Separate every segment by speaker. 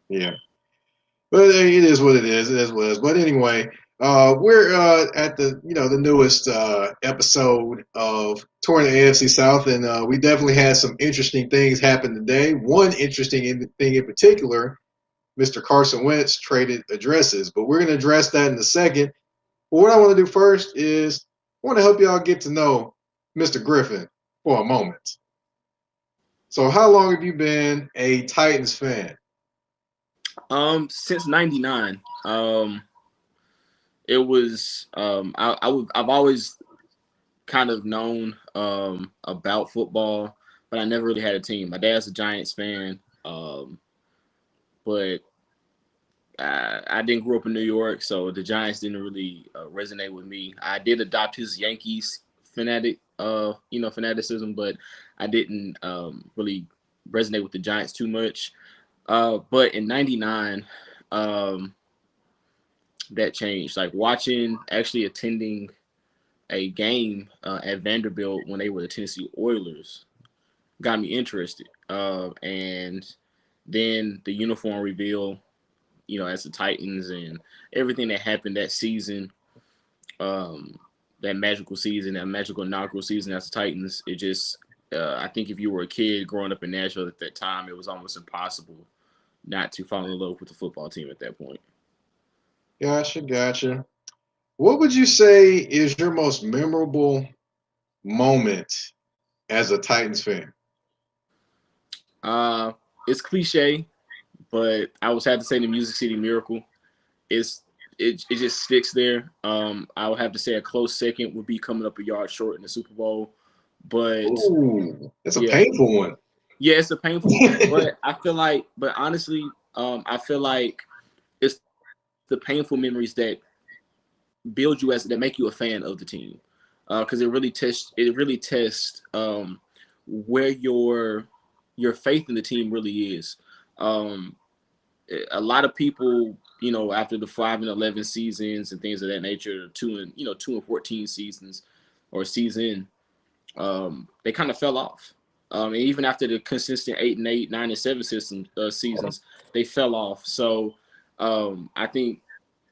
Speaker 1: Yeah. But it is what it is. It is what it is. But anyway, we're at the newest episode of Touring the AFC South, and we definitely had some interesting things happen today. One interesting thing in particular, Mr. Carson Wentz traded addresses, but we're going to address that in a second. But what I want to do first is I want to help y'all get to know Mr. Griffin for a moment. So how long have you been a Titans fan?
Speaker 2: Since '99. It was I've always kind of known about football, but I never really had a team. My dad's a Giants fan, but I didn't grow up in New York, so the Giants didn't really resonate with me. I did adopt his Yankees fanaticism, but I didn't really resonate with the Giants too much. But in '99, that changed. Like actually attending a game at Vanderbilt when they were the Tennessee Oilers got me interested. And then the uniform reveal, as the Titans and everything that happened that season, that magical season, that magical inaugural season as the Titans, it just, I think if you were a kid growing up in Nashville at that time, it was almost impossible not to fall in love with the football team at that point.
Speaker 1: Gotcha. What would you say is your most memorable moment as a Titans fan?
Speaker 2: It's cliche, but I would have to say the Music City Miracle. It just sticks there. I would have to say a close second would be coming up a yard short in the Super Bowl. But
Speaker 1: that's a painful one.
Speaker 2: Yeah, it's a painful one. But honestly, I feel like it's the painful memories that build you that make you a fan of the team. Because it really tests where your faith in the team really is. A lot of people, after the 5-11 seasons and things of that nature, 2-14 seasons or season, they kind of fell off. And even after the consistent 8-8, 9-7 seasons, they fell off. So I think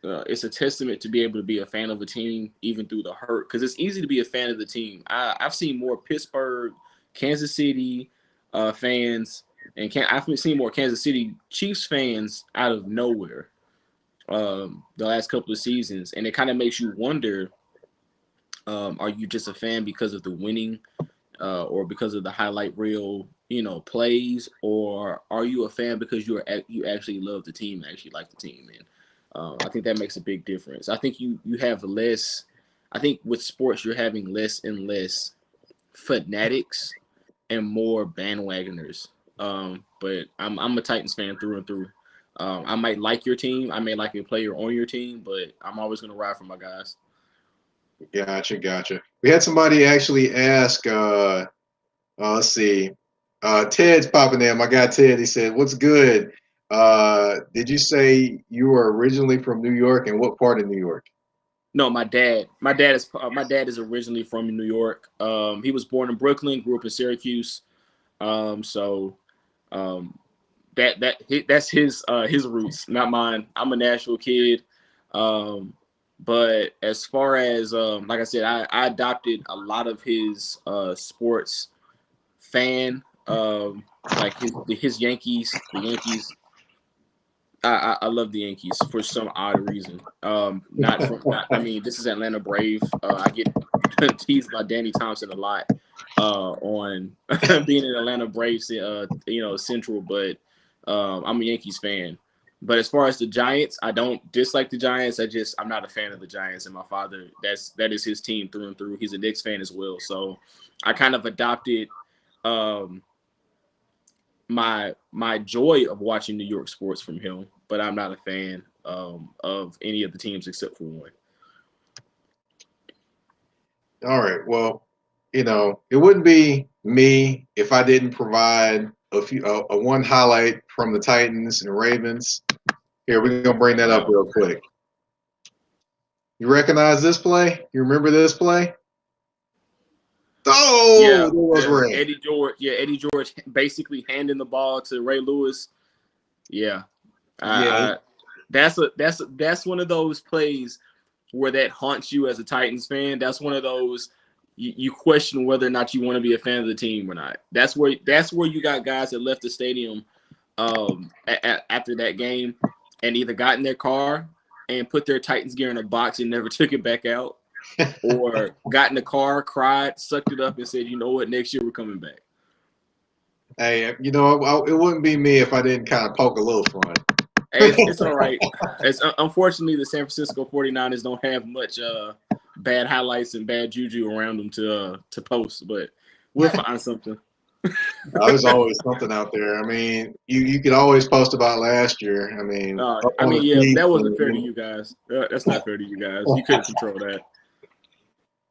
Speaker 2: it's a testament to be able to be a fan of a team even through the hurt, because it's easy to be a fan of the team. I've seen more Pittsburgh, Kansas City fans, and I've seen more Kansas City Chiefs fans out of nowhere the last couple of seasons, and it kind of makes you wonder: are you just a fan because of the winning, or because of the highlight reel, plays, or are you a fan because you actually love the team, actually like the team? And I think that makes a big difference. I think you have less. I think with sports, you're having less and less fanatics and more bandwagoners. But I'm a Titans fan through and through. I might like your team. I may like a player on your team, but I'm always going to ride for my guys.
Speaker 1: Gotcha. We had somebody actually ask, let's see, Ted's popping in. My guy Ted, he said, "What's good? Did you say you were originally from New York, and what part of New York?"
Speaker 2: No, my dad is originally from New York. He was born in Brooklyn, grew up in Syracuse. That's his roots, not mine. I'm a Nashville kid. But as far as like I said, I adopted a lot of his sports fan, like his Yankees, the Yankees. I love the Yankees for some odd reason. I mean, this is Atlanta Brave. I get teased by Danny Thompson a lot on being an Atlanta Braves, Central, but I'm a Yankees fan. But as far as the Giants, I don't dislike the Giants. I'm not a fan of the Giants, and my father, that is his team through and through. He's a Knicks fan as well, so I kind of adopted my joy of watching New York sports from him, but I'm not a fan of any of the teams except for one.
Speaker 1: All right. Well, it wouldn't be me if I didn't provide a one highlight from the Titans and Ravens. Here, we're gonna bring that up real quick. You recognize this play? You remember this play? Oh,
Speaker 2: yeah, Eddie George basically handing the ball to Ray Lewis Yeah.
Speaker 1: Yeah,
Speaker 2: That's one of those plays where that haunts you as a Titans fan. That's one of those you question whether or not you want to be a fan of the team or not. That's where you got guys that left the stadium after that game and either got in their car and put their Titans gear in a box and never took it back out, or got in the car, cried, sucked it up, and said, "You know what? Next year we're coming back."
Speaker 1: hey, it wouldn't be me if I didn't kind of poke a little fun.
Speaker 2: Hey, it's all right. Unfortunately, the San Francisco 49ers don't have much bad highlights and bad juju around them to post, but we'll find something.
Speaker 1: There's always something out there. I mean, you could always post about last year. I mean, up on the
Speaker 2: Yeah,
Speaker 1: feed,
Speaker 2: that wasn't fair to you guys. That's not fair to you guys. You couldn't control that.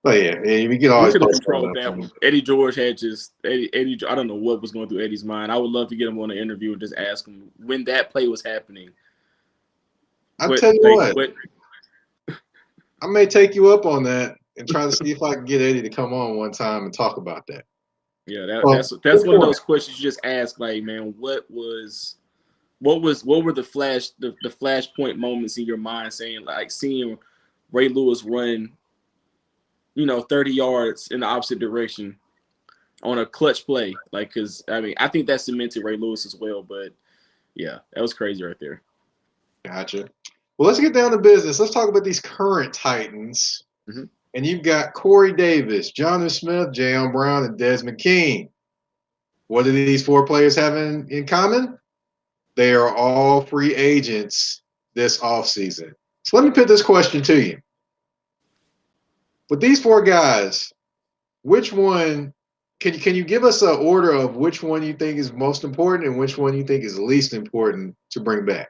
Speaker 1: but yeah, we could
Speaker 2: We
Speaker 1: always
Speaker 2: could have
Speaker 1: post
Speaker 2: controlled
Speaker 1: that.
Speaker 2: that one. Eddie George had just Eddie. I don't know what was going through Eddie's mind. I would love to get him on an interview and just ask him when that play was happening.
Speaker 1: I'll tell you what. I may take you up on that and try to see if I can get Eddie to come on one time and talk about that.
Speaker 2: Yeah, that's one of those questions you just ask, like, man, what were the flashpoint moments in your mind, saying, like, seeing Ray Lewis run, 30 yards in the opposite direction on a clutch play, like, because I mean, I think that cemented Ray Lewis as well, but yeah, that was crazy right there.
Speaker 1: Gotcha. Well, let's get down to business. Let's talk about these current Titans.
Speaker 2: Mm-hmm.
Speaker 1: And you've got Corey Davis, Jonnu Smith, Jayon Brown, and Desmond King. What do these four players have in common? They are all free agents this offseason. So let me put this question to you. With these four guys, which one can you give us an order of which one you think is most important and which one you think is least important to bring back?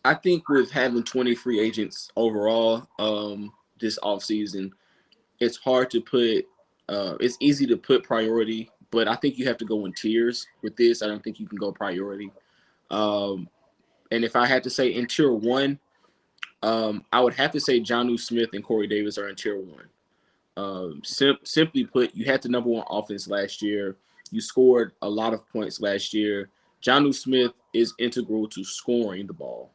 Speaker 2: I think with having 20 free agents overall this offseason, it's hard to put it's easy to put priority, but I think you have to go in tiers with this. I don't think you can go priority. And if I had to say in tier one, I would have to say Jonnu Smith and Corey Davis are in tier one. Simply put, you had the number one offense last year. You scored a lot of points last year. Jonnu Smith is integral to scoring the ball.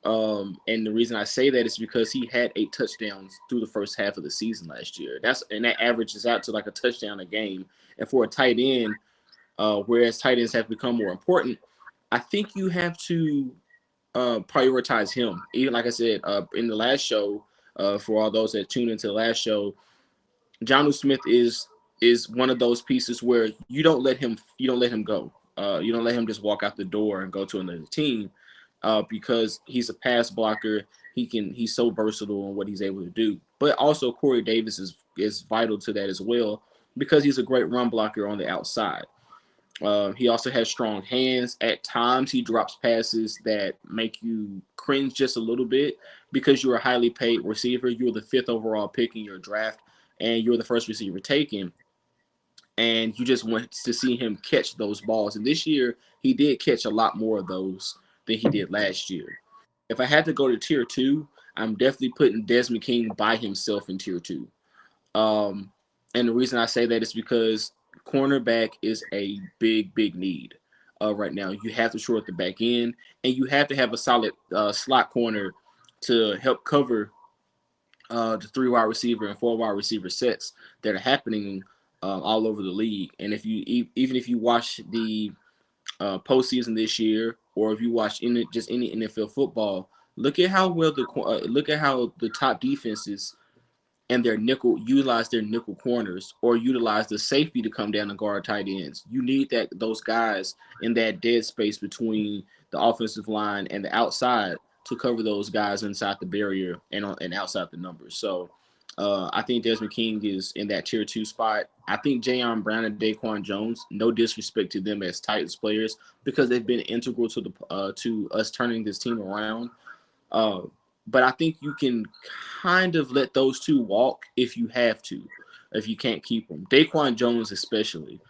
Speaker 2: And the reason I say that is because he had 8 touchdowns through the first half of the season last year. That averages out to like a touchdown a game. And for a tight end, whereas tight ends have become more important, I think you have to prioritize him. Even like I said in the last show, for all those that tuned into the last show, Jonnu Smith is one of those pieces where you don't let him go. You don't let him just walk out the door and go to another team. Because he's a pass blocker, he's so versatile in what he's able to do. But also Corey Davis is vital to that as well because he's a great run blocker on the outside. He also has strong hands. At times he drops passes that make you cringe just a little bit because you're a highly paid receiver. You're the 5th overall pick in your draft, and you're the first receiver taken. And you just want to see him catch those balls. And this year he did catch a lot more of those than he did last year. If I had to go to tier 2, I'm definitely putting Desmond King by himself in tier 2. And the reason I say that is because cornerback is a big, big need right now. You have to shore up the back end, and you have to have a solid slot corner to help cover the 3 wide receiver and 4 wide receiver sets that are happening all over the league. And even if you watch the postseason this year, or if you watch just any NFL football, look at how well the top defenses and utilize their nickel corners or utilize the safety to come down and guard tight ends. You need those guys in that dead space between the offensive line and the outside to cover those guys inside the barrier and outside the numbers. So I think Desmond King is in that tier 2 spot. I think Jayon Brown and Daquan Jones, no disrespect to them as Titans players, because they've been integral to us turning this team around. But I think you can kind of let those 2 walk if you have to, if you can't keep them. Daquan Jones especially.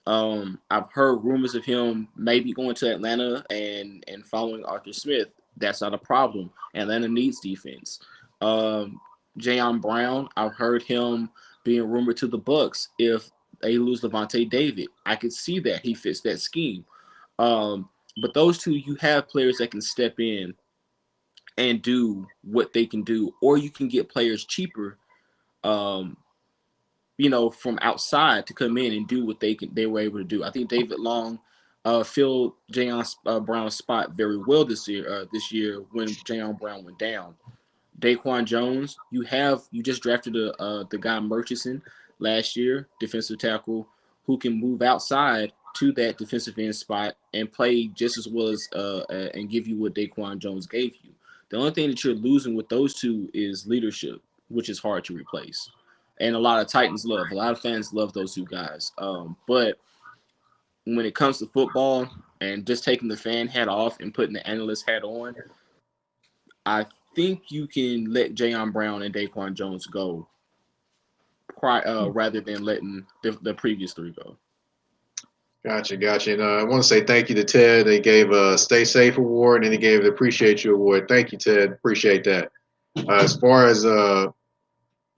Speaker 2: I've heard rumors of him maybe going to Atlanta and following Arthur Smith. That's not a problem. Atlanta needs defense. Jayon Brown, I've heard him being rumored to the Bucks if they lose Levante David. I could see that he fits that scheme. But those two, you have players that can step in and do what they can do, or you can get players cheaper, um, from outside to come in and do what they were able to do. I think David Long filled Jayon Brown's spot very well this year. This year when Jayon Brown went down. Daquan Jones, you just drafted the guy Murchison last year, defensive tackle, who can move outside to that defensive end spot and play just as well as and give you what Daquan Jones gave you. The only thing that you're losing with those two is leadership, which is hard to replace. And a lot of fans love those two guys. But when it comes to football and just taking the fan hat off and putting the analyst hat on, I think you can let Jayon Brown and Daquan Jones go rather than letting the previous three go.
Speaker 1: Gotcha. And I want to say thank you to Ted. They gave a Stay Safe Award and he gave the Appreciate You Award. Thank you, Ted. Appreciate that. As far as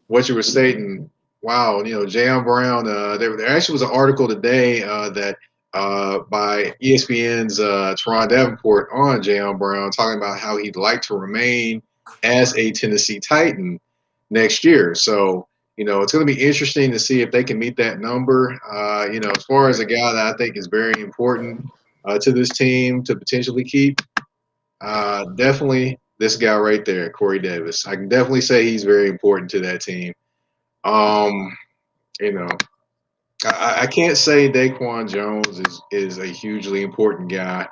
Speaker 1: what you were stating, wow, Jayon Brown, there actually was an article today that by ESPN's Teron Davenport on Jayon Brown talking about how he'd like to remain as a Tennessee Titan next year. So, it's going to be interesting to see if they can meet that number. As far as a guy that I think is very important to this team to potentially keep, definitely this guy right there, Corey Davis. I can definitely say he's very important to that team. I can't say Daquan Jones is a hugely important guy.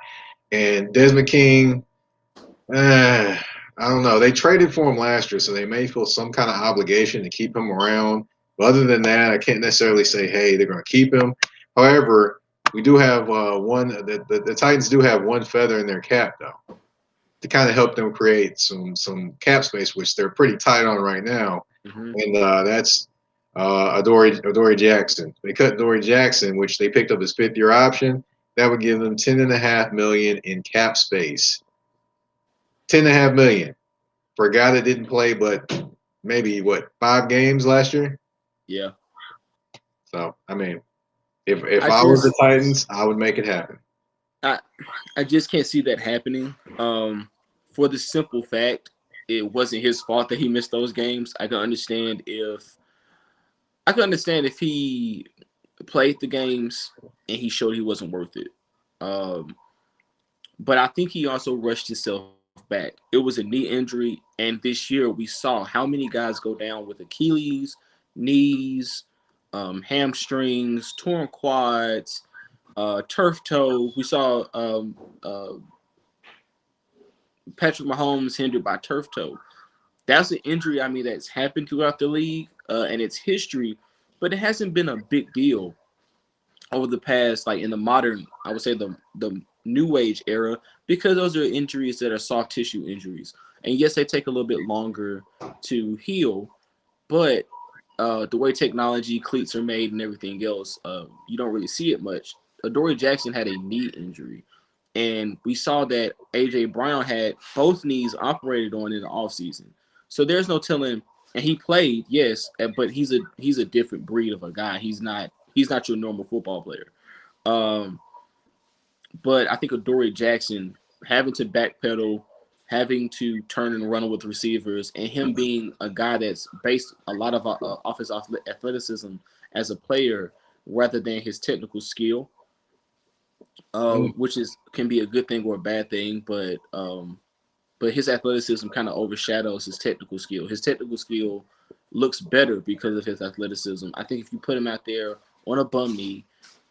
Speaker 1: And Desmond King, I don't know. They traded for him last year, so they may feel some kind of obligation to keep him around. But other than that, I can't necessarily say, hey, they're going to keep him. However, we do have the Titans do have one feather in their cap, though, to kind of help them create some cap space, which they're pretty tight on right now.
Speaker 2: Mm-hmm.
Speaker 1: And that's Adoree Jackson. They cut Adoree Jackson, which they picked up his fifth-year option. That would give them $10.5 million in cap space. $10.5 million for a guy that didn't play but maybe 5 games last year.
Speaker 2: Yeah.
Speaker 1: So I mean, if I was the Titans, I would make it happen.
Speaker 2: I just can't see that happening. For the simple fact, it wasn't his fault that he missed those games. I can understand if he played the games and he showed he wasn't worth it. But I think he also rushed himself back. It was a knee injury, and this year we saw how many guys go down with Achilles, knees, hamstrings, torn quads, turf toe. We saw Patrick Mahomes hindered by turf toe. That's an injury, that's happened throughout the league, and its history, but it hasn't been a big deal over the past, in the modern, I would say the new age era, because those are injuries that are soft tissue injuries. And yes, they take a little bit longer to heal, but the way technology, cleats are made and everything else, you don't really see it much. Adoree Jackson had a knee injury, and we saw that A.J. Brown had both knees operated on in the offseason. So there's no telling, and he played, yes, but he's a different breed of a guy. He's not your normal football player. But I think Adoree Jackson having to backpedal, having to turn and run with receivers, and him being a guy that's based a lot of off his athleticism as a player rather than his technical skill, which can be a good thing or a bad thing, but his athleticism kind of overshadows his technical skill. His technical skill looks better because of his athleticism. I think if you put him out there on a bum knee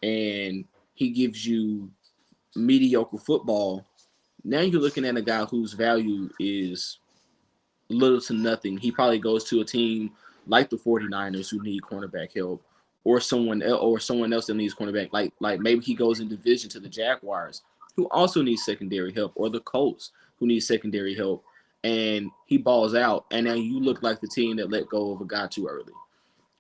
Speaker 2: and he gives you mediocre football, now you're looking at a guy whose value is little to nothing. He probably goes to a team like the 49ers who need cornerback help, or someone else that needs cornerback. Like maybe he goes in division to the Jaguars, who also need secondary help, or the Colts, who need secondary help, and he balls out, and now you look like the team that let go of a guy too early.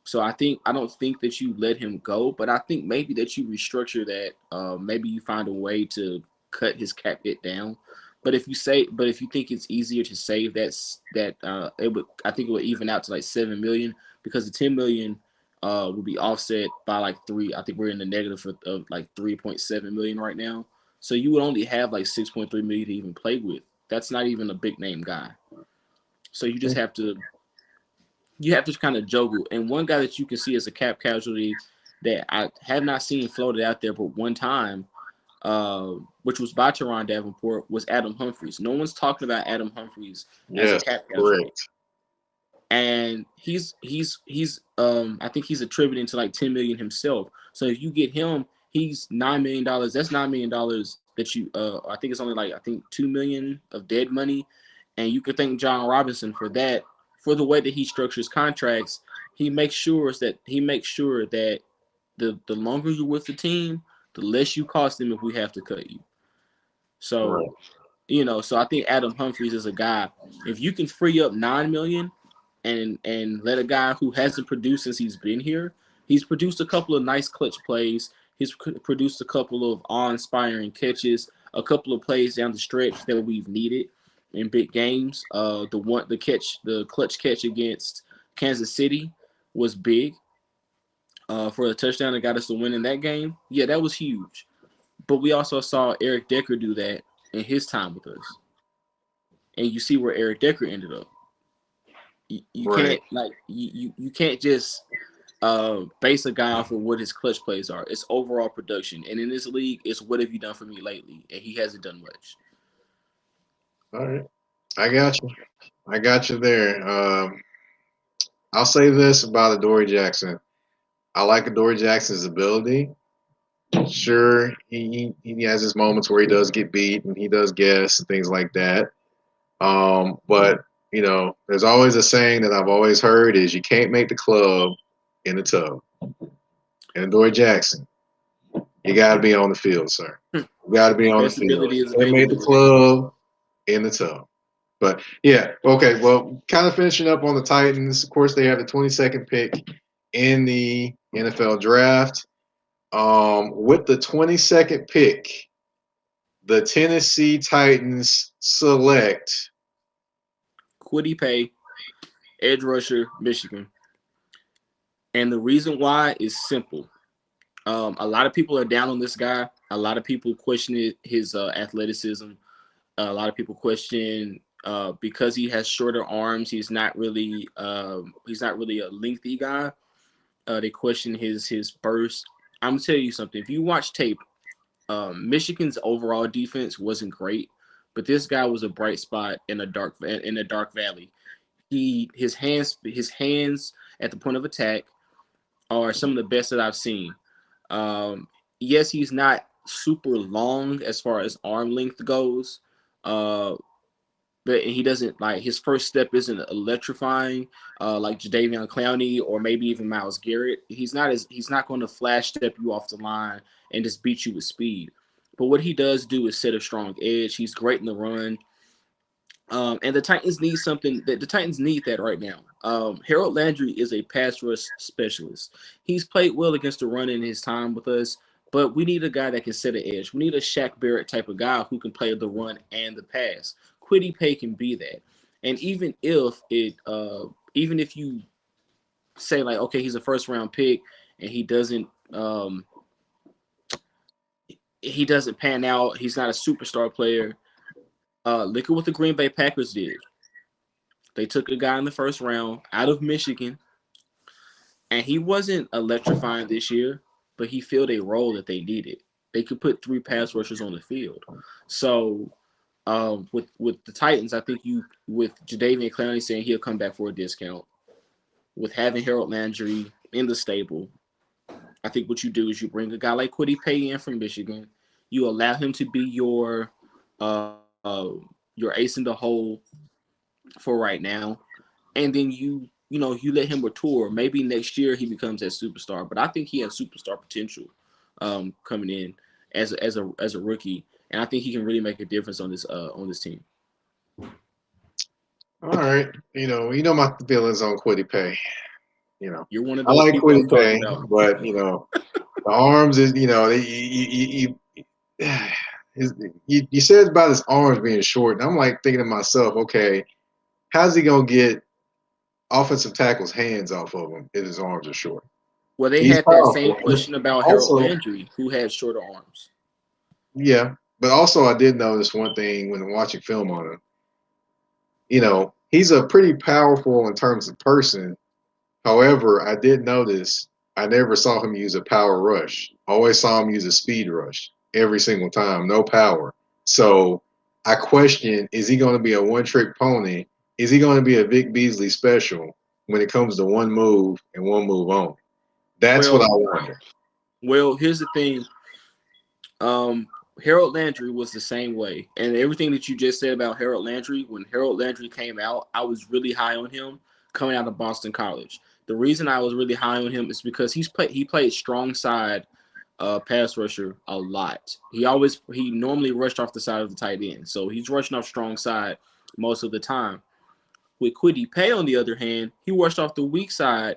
Speaker 2: So I don't think that you let him go, but I think maybe that you restructure that. Maybe you find a way to cut his cap hit down. But if you think it's easier to save I think it would even out to like $7 million, because the $10 million will be offset by like three. I think we're in the negative of like 3.7 million right now. So you would only have like 6.3 million to even play with. That's not even a big name guy. So you have to kind of juggle. And one guy that you can see as a cap casualty that I have not seen floated out there, but one time, which was by Teron Davenport, was Adam Humphries. No one's talking about Adam Humphries as a
Speaker 1: Yes,
Speaker 2: cap casualty.
Speaker 1: correct.
Speaker 2: And he's I think he's attributing to like 10 million himself. So if you get him, he's $9 million. That's $9 million that you I think it's only like I think 2 million of dead money. And you could thank John Robinson for that, for the way that he structures contracts. He makes sure that the longer you're with the team, the less you cost them if we have to cut you. So
Speaker 1: Right.
Speaker 2: so I think Adam Humphries is a guy. If you can free up 9 million and let a guy who hasn't produced since he's been here, he's produced a couple of nice clutch plays. He's produced a couple of awe-inspiring catches, a couple of plays down the stretch that we've needed in big games. The clutch catch against Kansas City was big for a touchdown that got us the win in that game. Yeah, that was huge. But we also saw Eric Decker do that in his time with us, and you see where Eric Decker ended up. You
Speaker 1: Right.
Speaker 2: can't you can't just base a guy off of what his clutch plays are. It's overall production, and in this league, it's what have you done for me lately, and he hasn't done much.
Speaker 1: All right. I got you. I got you there. I'll say this about Adoree Jackson. I like Adoree Jackson's ability. Sure, he has his moments where he does get beat and he does guess and things like that. But there's always a saying that I've always heard is you can't make the club in the tub. And Adoree Jackson, you got to be on the field, sir. You got to be on the
Speaker 2: Best
Speaker 1: field.
Speaker 2: ability
Speaker 1: You
Speaker 2: is
Speaker 1: can't make the
Speaker 2: availability.
Speaker 1: club in the tub. But yeah, okay. Well, kind of finishing up on the Titans. Of course, they have the 22nd pick in the NFL draft. With the 22nd pick, the Tennessee Titans select.
Speaker 2: Kwity Paye, edge rusher, Michigan, and the reason why is simple. A lot of people are down on this guy. A lot of people question his athleticism. A lot of people question because he has shorter arms. He's not really a lengthy guy. They question his burst. I'm gonna tell you something. If you watch tape, Michigan's overall defense wasn't great, but this guy was a bright spot in a dark valley. His hands at the point of attack are some of the best that I've seen. Yes, he's not super long as far as arm length goes, uh, but he doesn't like his first step isn't electrifying like Jadeveon Clowney or maybe even Myles Garrett. He's not going to flash step you off the line and just beat you with speed. But what he does do is set a strong edge. He's great in the run. And the Titans need something that the Titans need that right now. Harold Landry is a pass rush specialist. He's played well against the run in his time with us, but we need a guy that can set an edge. We need a Shaq Barrett type of guy who can play the run and the pass. Kwity Paye can be that. And even if you say like, okay, he's a first round pick and he doesn't pan out, he's not a superstar player. Look at what the Green Bay Packers did. They took a guy in the first round out of Michigan, and he wasn't electrifying this year, but he filled a role that they needed. They could put 3 pass rushers on the field. So with the Titans, I think with Jadeveon Clowney saying he'll come back for a discount, with having Harold Landry in the stable, I think what you do is you bring a guy like Kwity Paye in from Michigan. You allow him to be your ace in the hole for right now, and then you let him mature. Maybe next year he becomes that superstar, but I think he has superstar potential coming in as a rookie, and I think he can really make a difference on this team.
Speaker 1: All right. My feelings on Kwity Paye.
Speaker 2: You're one of
Speaker 1: I
Speaker 2: those
Speaker 1: like
Speaker 2: people I'm
Speaker 1: Kwity
Speaker 2: talking
Speaker 1: Paye,
Speaker 2: about.
Speaker 1: but the arms is you said about his arms being short, and I'm like thinking to myself, okay, how's he gonna get offensive tackles' hands off of him if his arms are short?
Speaker 2: Well, they
Speaker 1: He's
Speaker 2: had that same
Speaker 1: powerful.
Speaker 2: question about Harold
Speaker 1: Also,
Speaker 2: Landry, who had shorter arms.
Speaker 1: yeah, but also I did notice one thing when watching film on him. You know, he's a pretty powerful in terms of person. However, I did notice I never saw him use a power rush. I always saw him use a speed rush every single time, no power. So I question, is he going to be a one-trick pony? Is he going to be a Vic Beasley special when it comes to one move and one move on? That's what I
Speaker 2: Well,
Speaker 1: wonder.
Speaker 2: here's the thing. Um, Harold Landry was the same way, and everything that you just said about Harold Landry, when Harold Landry came out, I was really high on him coming out of Boston College. The reason I was really high on him is because he played strong side pass rusher a lot. He normally rushed off the side of the tight end, so he's rushing off strong side most of the time. With Kwity Paye, on the other hand, he rushed off the weak side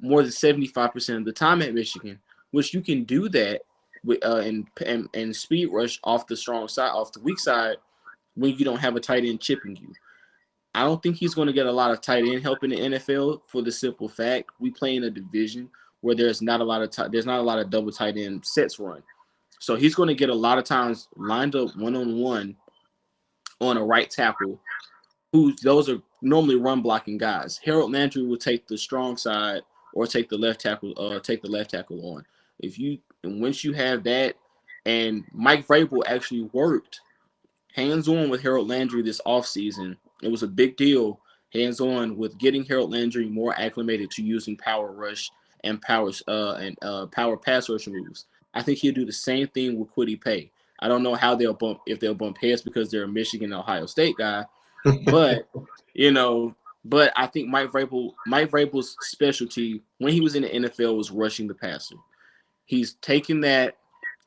Speaker 2: more than 75% of the time at Michigan, which you can do that with and speed rush off the strong side, off the weak side, when you don't have a tight end chipping you. I don't think he's going to get a lot of tight end help in the NFL for the simple fact we play in a division where there's not a lot of double tight end sets run. So he's going to get a lot of times lined up one-on-one on a right tackle, who those are normally run blocking guys. Harold Landry will take the strong side or take the left tackle on. Once you have that, and Mike Vrabel actually worked hands-on with Harold Landry this offseason. It was a big deal, hands-on, with getting Harold Landry more acclimated to using power rush and power pass rush moves. I think he'll do the same thing with Kwity Paye. I don't know how if they'll bump heads because they're a Michigan Ohio State guy, but you know, but I think Mike Vrabel's specialty when he was in the NFL was rushing the passer. He's taken that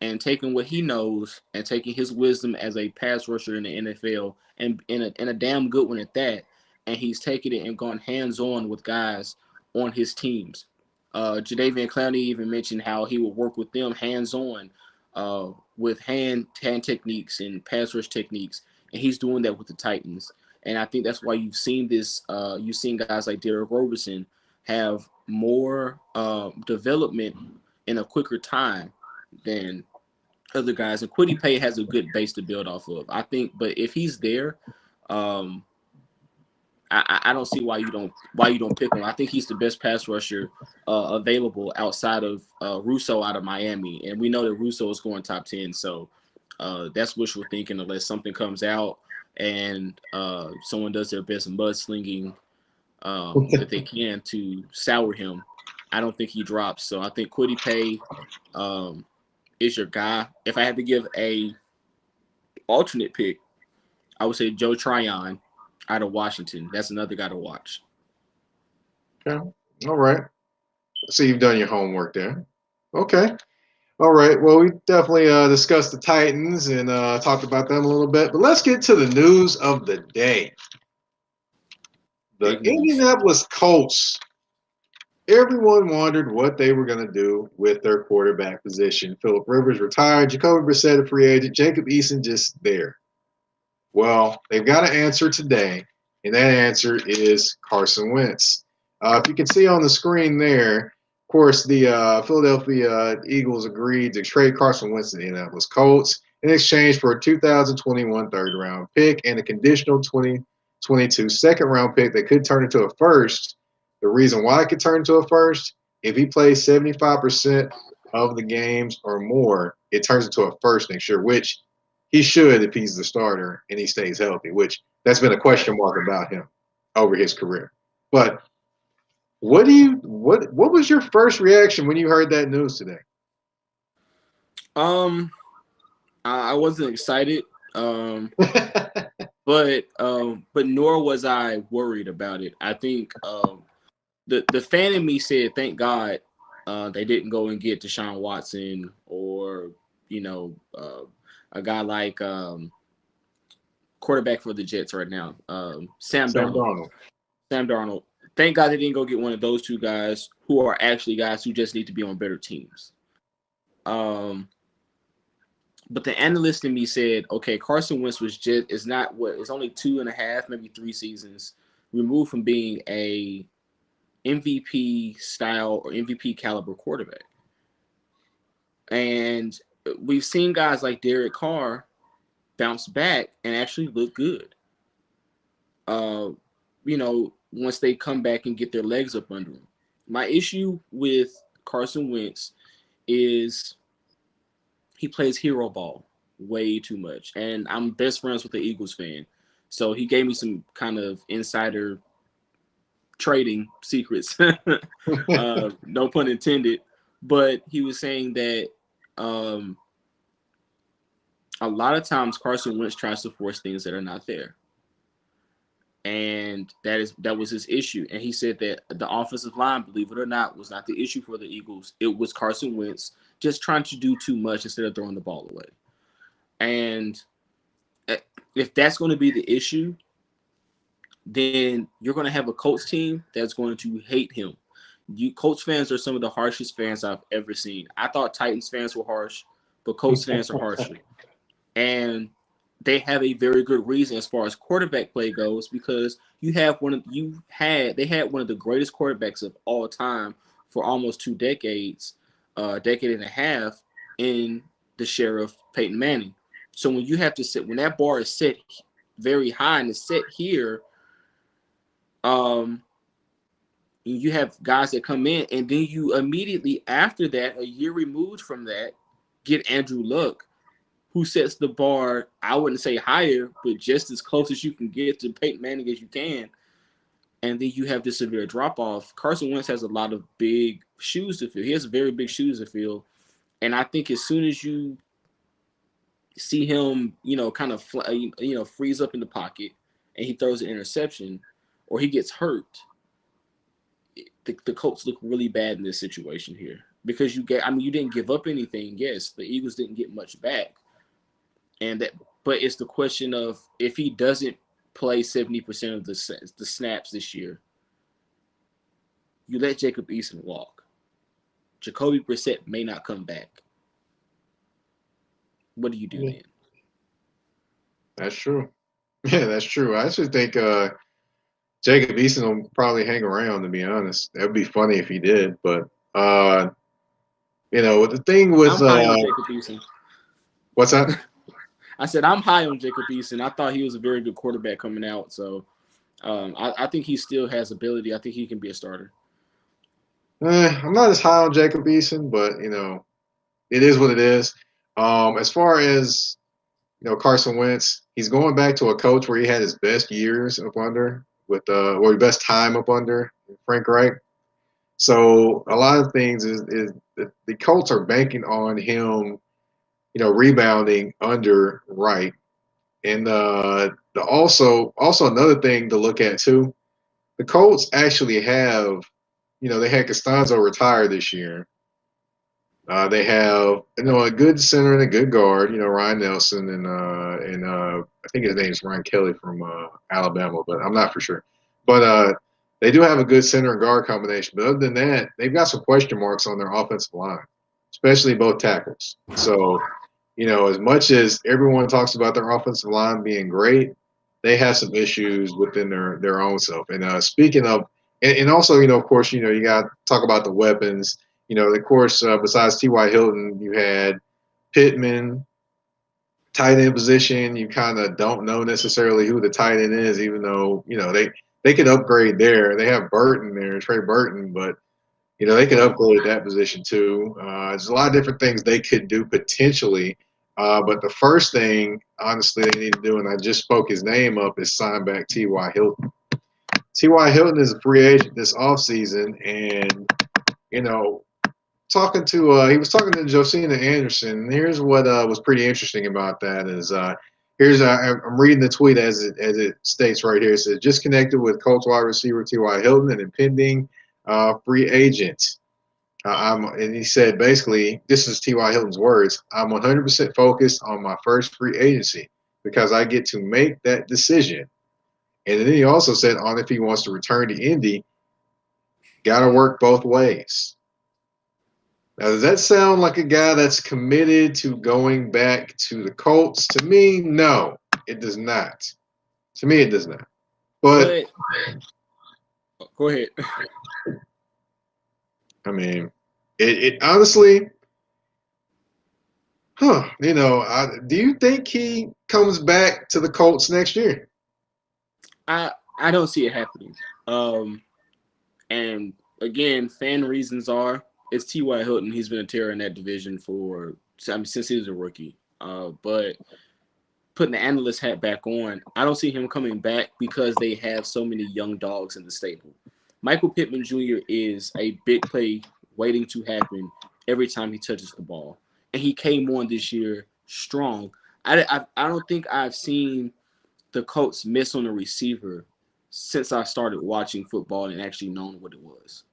Speaker 2: and taking what he knows and taking his wisdom as a pass rusher in the NFL and in a damn good one at that. And he's taken it and gone hands on with guys on his teams. Jadeveon Clowney even mentioned how he would work with them hands on with hand techniques and pass rush techniques, and he's doing that with the Titans. And I think that's why you've seen this. You've seen guys like Derek Roberson have more development in a quicker time than other guys. And Kwity Paye has a good base to build off of, I think. But if he's there, I don't see why you don't pick him. I think he's the best pass rusher available outside of Russo out of Miami, and we know that Russo is going top 10. So that's wishful thinking unless something comes out and someone does their best mudslinging that they can to sour him. I don't think he drops. So I think Kwity Paye is your guy. If I had to give a alternate pick, I would say Joe Tryon out of Washington. That's another guy to watch.
Speaker 1: Okay. All right. So you've done your homework there. Okay. All right. Well, we definitely discussed the Titans and talked about them a little bit. But let's get to the news of the day. The
Speaker 2: Big news.
Speaker 1: Indianapolis Colts. Everyone wondered what they were going to do with their quarterback position. Phillip Rivers retired. Jacoby Brissett a free agent. Jacob Eason just there. Well, they've got an answer today, and that answer is Carson Wentz. If you can see on the screen there, of course, the Philadelphia Eagles agreed to trade Carson Wentz to the Indianapolis Colts in exchange for a 2021 third-round pick and a conditional 2022 second-round pick that could turn into a first. The reason why it could turn into a first, if he plays 75% of the games or more, it turns into a first next year, which he should if he's the starter and he stays healthy, which that's been a question mark about him over his career. But what was your first reaction when you heard that news today?
Speaker 2: I wasn't excited, but nor was I worried about it. I think the fan in me said, "Thank God they didn't go and get Deshaun Watson or a guy like quarterback for the Jets right now, Sam Darnold. Sam Darnold. Thank God they didn't go get one of those two guys who are actually guys who just need to be on better teams." But the analyst in me said, "Okay, Carson Wentz is only 2.5, maybe 3 seasons removed from being a MVP style or MVP caliber quarterback. And we've seen guys like Derek Carr bounce back and actually look good. Uh, once they come back and get their legs up under them. My issue with Carson Wentz is he plays hero ball way too much. And I'm best friends with the Eagles fan. So he gave me some kind of insider trading secrets. No pun intended. But he was saying that a lot of times Carson Wentz tries to force things that are not there. And that was his issue. And he said that the offensive line, believe it or not, was not the issue for the Eagles. It was Carson Wentz just trying to do too much instead of throwing the ball away. And if that's going to be the issue, then you're going to have a Colts team that's going to hate him. Colts fans are some of the harshest fans I've ever seen. I thought Titans fans were harsh, but Colts fans are harsher. And they have a very good reason as far as quarterback play goes, because they had one of the greatest quarterbacks of all time for almost 2 decades, decade and a half, in the Sheriff Peyton Manning. So when you have to when that bar is set very high and it's set here, you have guys that come in, and then you immediately after that, a year removed from that, get Andrew Luck, who sets the bar, I wouldn't say higher, but just as close as you can get to Peyton Manning as you can. And then you have this severe drop-off. Carson Wentz has a lot of big shoes to fill. He has very big shoes to fill. And I think as soon as you see him, kind of, freeze up in the pocket and he throws an interception or he gets hurt, the Colts look really bad in this situation here. Because you didn't give up anything. Yes, the Eagles didn't get much back. But it's the question of if he doesn't play 70% of the snaps this year, you let Jacob Eason walk. Jacoby Brissett may not come back. What do you do then?
Speaker 1: That's true. Yeah, that's true. I actually think Jacob Eason will probably hang around, to be honest. That would be funny if he did. But, the thing with
Speaker 2: I'm high on Jacob Eason.
Speaker 1: What's that?
Speaker 2: I said I'm high on Jacob Eason. I thought he was a very good quarterback coming out. So I think he still has ability. I think he can be a starter.
Speaker 1: I'm not as high on Jacob Eason, but, it is what it is. As far as, Carson Wentz, he's going back to a coach where he had his best years up under or his best time up under Frank Reich. So a lot of things is the Colts are banking on him, rebounding under Reich. And also another thing to look at too, the Colts actually have, they had Costanzo retire this year. They have a good center and a good guard, Ryan Nelson and I think his name is Ryan Kelly from Alabama, but I'm not for sure. But they do have a good center and guard combination. But other than that, they've got some question marks on their offensive line, especially both tackles. So, as much as everyone talks about their offensive line being great, they have some issues within their own self. And speaking of, and also, of course, you got to talk about the weapons. Of course, besides T.Y. Hilton, you had Pittman, tight end position. You kind of don't know necessarily who the tight end is, even though, they could upgrade there. They have Burton there, Trey Burton, but, they could upgrade that position too. There's a lot of different things they could do potentially. But the first thing, honestly, they need to do, and I just spoke his name up, is sign back T.Y. Hilton. T.Y. Hilton is a free agent this offseason, and, he was talking to Josina Anderson, and here's what was pretty interesting about that is I'm reading the tweet as it states right here. It says, just connected with Colts wide receiver T.Y. Hilton, an impending free agent. And he said, basically, this is T.Y. Hilton's words, I'm 100% focused on my first free agency because I get to make that decision. And then he also said on if he wants to return to Indy, got to work both ways. Now, does that sound like a guy that's committed to going back to the Colts? To me, no, it does not. To me, it does not. But
Speaker 2: Go ahead.
Speaker 1: I mean, it honestly, do you think he comes back to the Colts next year?
Speaker 2: I don't see it happening. And again, fan reasons are it's T.Y. Hilton. He's been a terror in that division since he was a rookie. But putting the analyst hat back on, I don't see him coming back because they have so many young dogs in the stable. Michael Pittman Jr. is a big play waiting to happen every time he touches the ball. And he came on this year strong. I don't think I've seen the Colts miss on a receiver since I started watching football and actually known what it was.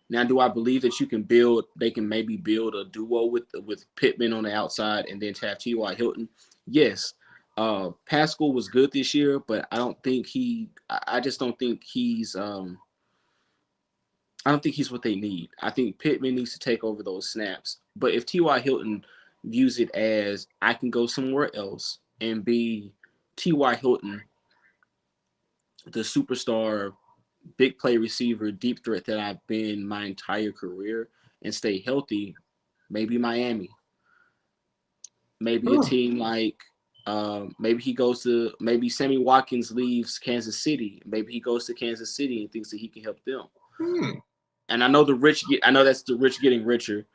Speaker 2: Now, do I believe that they can maybe build a duo with Pittman on the outside and then have T.Y. Hilton? Yes. Pascal was good this year, but I just don't think I don't think he's what they need. I think Pittman needs to take over those snaps. But if T.Y. Hilton views it as I can go somewhere else and be T.Y. Hilton, the superstar, big play receiver, deep threat that I've been my entire career and stay healthy, maybe Miami. Maybe a team like maybe Sammy Watkins leaves Kansas City. Maybe he goes to Kansas City and thinks that he can help them. And I know that's the rich getting richer,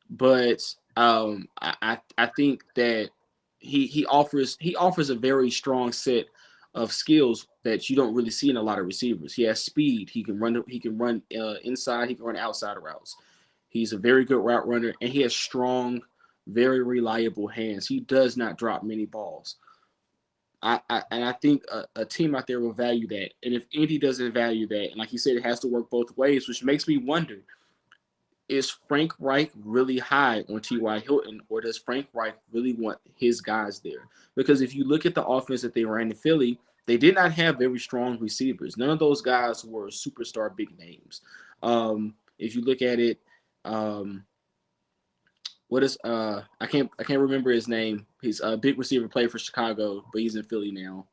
Speaker 2: but I think that he offers a very strong set of skills that you don't really see in a lot of receivers. He has speed. He can run inside. He can run outside routes. He's a very good route runner, and he has strong, very reliable hands. He does not drop many balls. I think a team out there will value that. And if Indy doesn't value that, and like you said, it has to work both ways, which makes me wonder, is Frank Reich really high on T.Y. Hilton, or does Frank Reich really want his guys there? Because if you look at the offense that they ran in Philly, they did not have very strong receivers. None of those guys were superstar big names. If you look at it, what is I can't remember his name. He's a big receiver, played for Chicago, but he's in Philly now.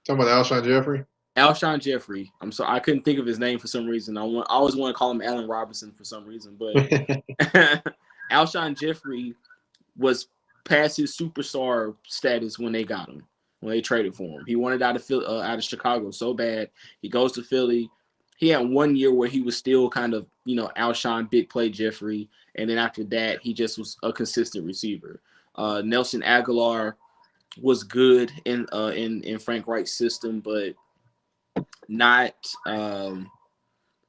Speaker 1: Talking about Alshon Jeffrey?
Speaker 2: Alshon Jeffrey. I'm sorry, I couldn't think of his name for some reason. I always want to call him Allen Robinson for some reason, but Alshon Jeffrey was past his superstar status when they got him, when they traded for him. He wanted out of Chicago so bad. He goes to Philly. He had 1 year where he was still kind of, Alshon big play Jeffrey, and then after that, he just was a consistent receiver. Nelson Aguilar was good in Frank Reich's system, but not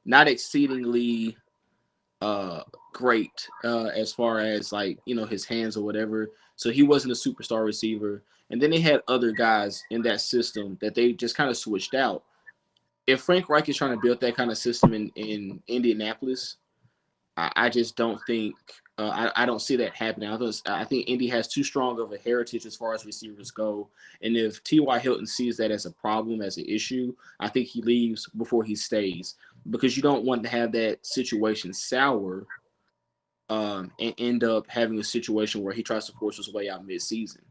Speaker 2: exceedingly great as far as his hands or whatever. So he wasn't a superstar receiver. And then they had other guys in that system that they just kind of switched out. If Frank Reich is trying to build that kind of system in Indianapolis, I just don't think I don't see that happening. I think Indy has too strong of a heritage as far as receivers go. And if T.Y. Hilton sees that as a problem, as an issue, I think he leaves before he stays, because you don't want to have that situation sour and end up having a situation where he tries to force his way out mid-season.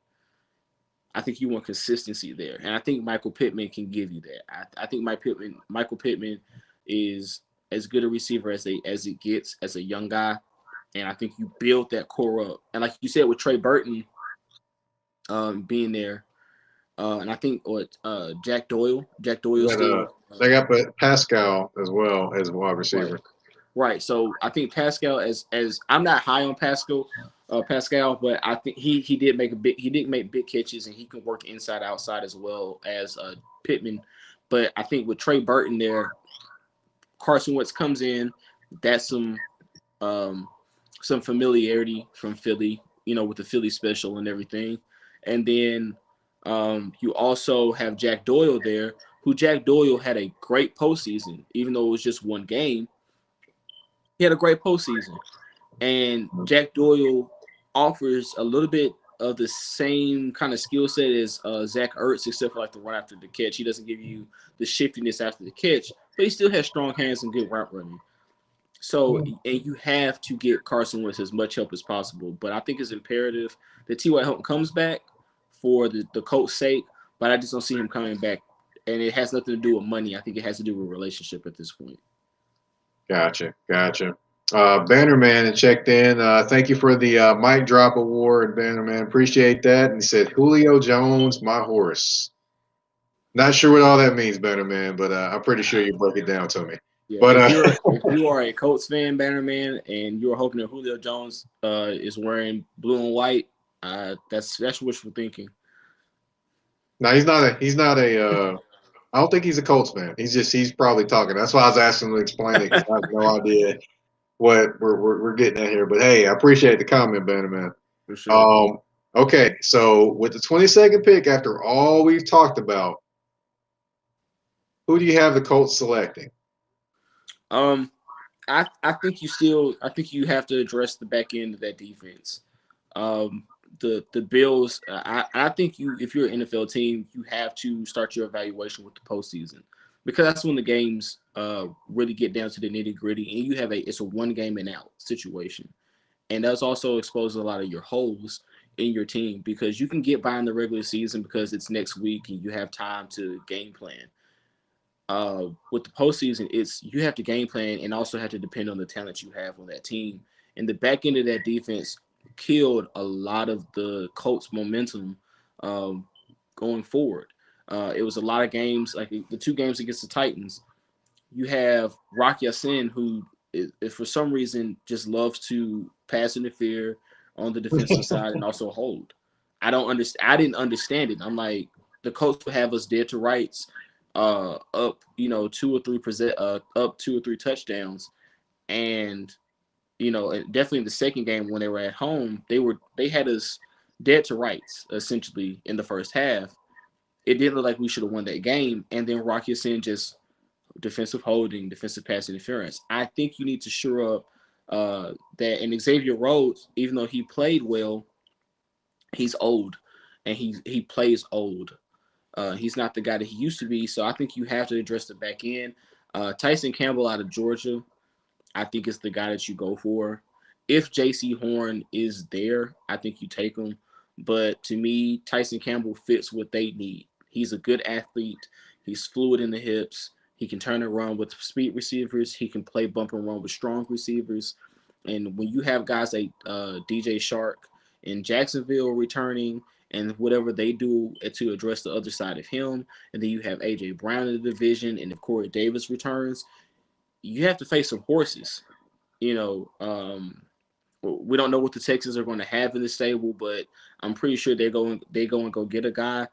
Speaker 2: I think you want consistency there. And I think Michael Pittman can give you that. I think Michael Pittman is as good a receiver as it gets as a young guy. And I think you build that core up. And like you said, with Trey Burton being there, and I think Jack Doyle still.
Speaker 1: They got Pascal as well as wide receiver.
Speaker 2: Right. So I think Pascal, as I'm not high on Pascal, but I think he did make big catches, and he can work inside outside as well as Pittman. But I think with Trey Burton there, Carson Wentz comes in. That's some familiarity from Philly, with the Philly special and everything. And then you also have Jack Doyle there, who Jack Doyle had a great postseason, even though it was just one game. He had a great postseason. And Jack Doyle offers a little bit of the same kind of skill set as Zach Ertz, except for the run after the catch. He doesn't give you the shiftiness after the catch, but he still has strong hands and good route running. So, and you have to get Carson Wentz as much help as possible. But I think it's imperative that T.Y. Hilton comes back for the Colts' sake, but I just don't see him coming back and it has nothing to do with money. I think it has to do with relationship at this point.
Speaker 1: Gotcha. Bannerman had checked in. Thank you for the mic drop award, Bannerman. Appreciate that. And he said, Julio Jones, my horse. Not sure what all that means, Bannerman, but I'm pretty sure you broke it down to me.
Speaker 2: Yeah,
Speaker 1: But
Speaker 2: if you are a Colts fan, Bannerman, and you're hoping that Julio Jones is wearing blue and white, that's wishful thinking.
Speaker 1: no, he's not a. I don't think he's a Colts fan. He's probably talking. That's why I was asking him to explain it because I have no idea what we're getting at here. But hey, I appreciate the comment, Bannerman.
Speaker 2: For sure.
Speaker 1: Okay, so with the 22nd pick, after all we've talked about, who do you have the Colts selecting?
Speaker 2: I think you have to address the back end of that defense. The Bills. I think if you're an NFL team, you have to start your evaluation with the postseason because that's when the games really get down to the nitty gritty, and you have it's a one game and out situation, and that's also exposes a lot of your holes in your team because you can get by in the regular season because it's next week and you have time to game plan. With the postseason, it's you have to game plan and also have to depend on the talent you have on that team. And the back end of that defense killed a lot of the Colts' momentum going forward. It was a lot of games, like the two games against the Titans. You have Rock Ya-Sin, who for some reason just loves to pass interfere on the defensive side and also hold. I don't understand. I didn't understand it. I'm like, the Colts would have us dead to rights up, up 2 or 3 touchdowns, and definitely in the second game when they were at home, they had us dead to rights essentially in the first half. It didn't look like we should have won that game, and then Rocky Sin just defensive holding, defensive pass interference. I think you need to shore up that. And Xavier Rhodes, even though he played well, he's old, and he plays old. He's not the guy that he used to be, so I think you have to address the back end. Tyson Campbell out of Georgia, I think is the guy that you go for. If J.C. Horn is there, I think you take him. But to me, Tyson Campbell fits what they need. He's a good athlete. He's fluid in the hips. He can turn and run with speed receivers. He can play bump and run with strong receivers. And when you have guys like DJ Shark in Jacksonville returning and whatever they do to address the other side of him, and then you have A.J. Brown in the division, and if Corey Davis returns, you have to face some horses. We don't know what the Texans are going to have in the stable, but I'm pretty sure they go and go get a guy.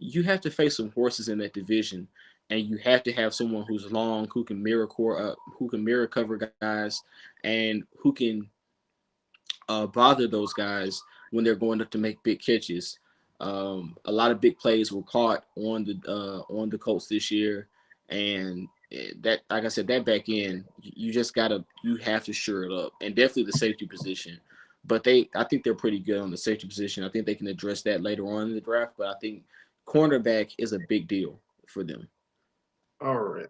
Speaker 2: You have to face some horses in that division, and you have to have someone who's long, who can mirror cover guys, and who can bother those guys when they're going up to make big catches. A lot of big plays were caught on the Colts this year, and that, like I said, that back end, you have to shore it up, and definitely the safety position. But I think they're pretty good on the safety position. I think they can address that later on in the draft. But I think cornerback is a big deal for them.
Speaker 1: All right.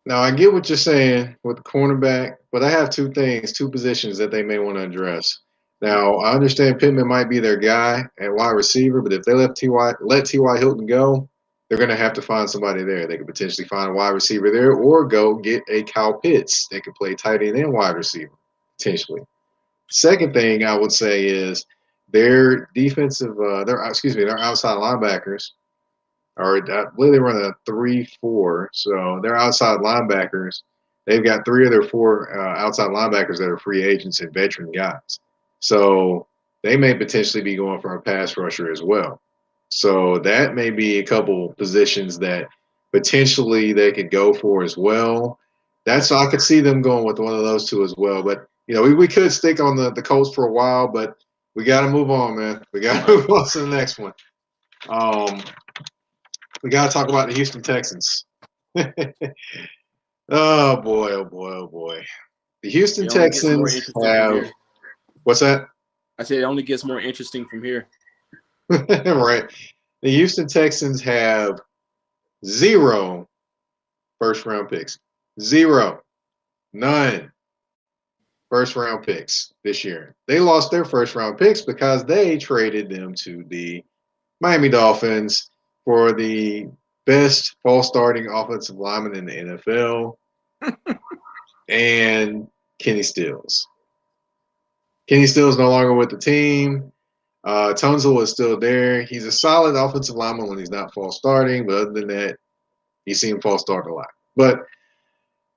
Speaker 1: Now I get what you're saying with the cornerback, but I have two positions that they may want to address. Now I understand Pittman might be their guy at wide receiver, but if they let T.Y. Hilton go, they're going to have to find somebody there. They could potentially find a wide receiver there, or go get a Kyle Pitts. They could play tight end and wide receiver potentially. Second thing I would say is their outside linebackers. Or I believe they run a 3-4. So their outside linebackers, they've got 3 of their 4 outside linebackers that are free agents and veteran guys. So they may potentially be going for a pass rusher as well. So that may be a couple positions that potentially they could go for as well. I could see them going with one of those two as well. But we could stick on the Colts for a while, but we got to move on, man. We got to move on to the next one. We got to talk about the Houston Texans. Oh boy, oh boy, oh boy. The Houston Texans have. What's that?
Speaker 2: I said it only gets more interesting from here.
Speaker 1: Right. The Houston Texans have 0 first-round picks. 0. None first-round picks this year. They lost their first-round picks because they traded them to the Miami Dolphins for the best false starting offensive lineman in the NFL, and Kenny Stills. Kenny Stills no longer with the team. Tunzel is still there. He's a solid offensive lineman when he's not false starting, but other than that, you see him false start a lot. But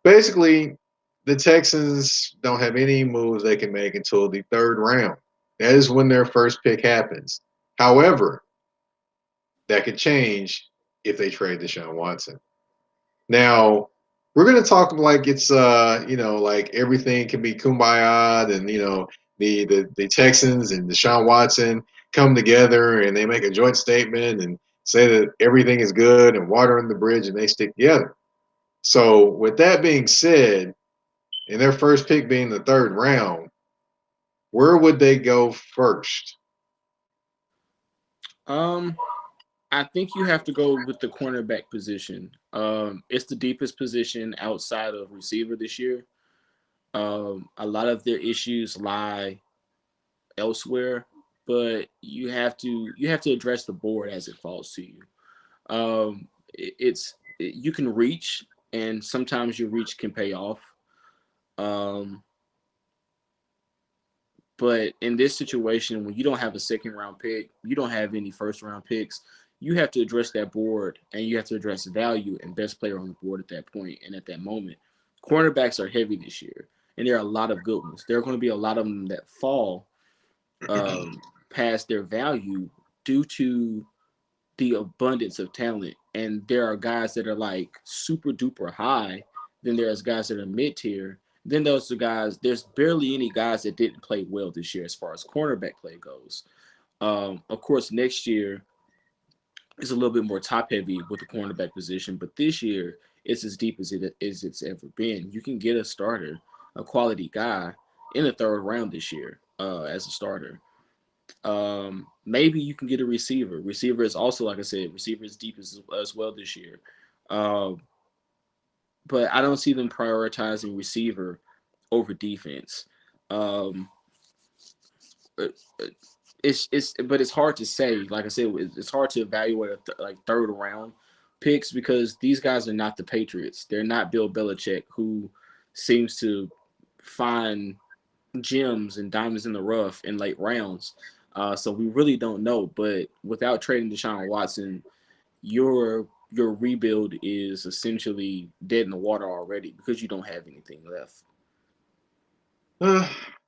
Speaker 1: basically, the Texans don't have any moves they can make until the third round. That is when their first pick happens. However, that could change if they trade Deshaun Watson. Now, we're going to talk like it's, like everything can be kumbaya and, the Texans and Deshaun Watson come together and they make a joint statement and say that everything is good and water on the bridge and they stick together. So with that being said, and their first pick being the third round, where would they go first?
Speaker 2: I think you have to go with the cornerback position. It's the deepest position outside of receiver this year. A lot of their issues lie elsewhere, but you have to address the board as it falls to you. You can reach, and sometimes your reach can pay off. But in this situation, when you don't have a second round pick, you don't have any first round picks, you have to address that board and you have to address value and best player on the board at that point and at that moment. Cornerbacks are heavy this year, and there are a lot of good ones. There are going to be a lot of them that fall past their value due to the abundance of talent. And there are guys that are like super duper high. Then there's guys that are mid tier. Then those are guys, there's barely any guys that didn't play well this year as far as cornerback play goes. Of course, next year is a little bit more top heavy with the cornerback position, but this year it's as deep as it's ever been. You can get a starter, a quality guy in the third round this year as a starter. Maybe you can get a receiver. Receiver is also, like I said, receiver is deep as well this year. But I don't see them prioritizing receiver over defense. It's hard to say. Like I said, it's hard to evaluate third round picks because these guys are not the Patriots. They're not Bill Belichick, who seems to find gems and diamonds in the rough in late rounds. So we really don't know. But without trading Deshaun Watson, your rebuild is essentially dead in the water already because you don't have anything left.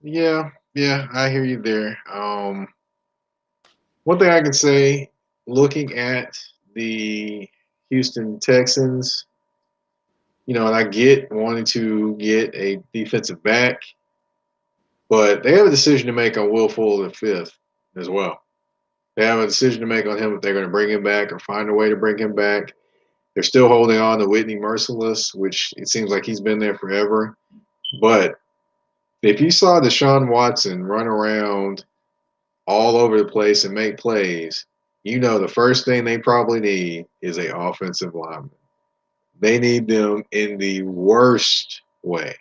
Speaker 1: Yeah, I hear you there. One thing I can say, looking at the Houston Texans, and I get wanting to get a defensive back, but they have a decision to make on Will Fuller fifth as well. They have a decision to make on him if they're going to bring him back or find a way to bring him back. They're still holding on to Whitney Merciless, which it seems like he's been there forever. But if you saw Deshaun Watson run around all over the place and make plays, the first thing they probably need is an offensive lineman. They need them in the worst way,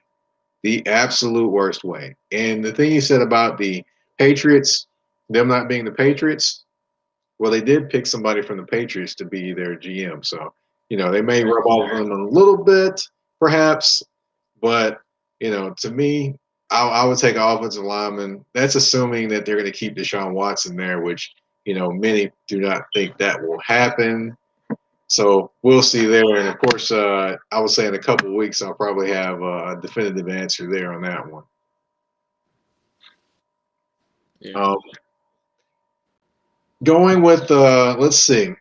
Speaker 1: the absolute worst way. And the thing you said about the Patriots, them not being the Patriots, well, they did pick somebody from the Patriots to be their GM. So, they may rub off on them a little bit, perhaps. But, to me, I would take an offensive lineman. That's assuming that they're going to keep Deshaun Watson there, which, many do not think that will happen. So we'll see there. And, of course, I would say in a couple of weeks I'll probably have a definitive answer there on that one.
Speaker 2: Yeah.
Speaker 1: Going with, let's see.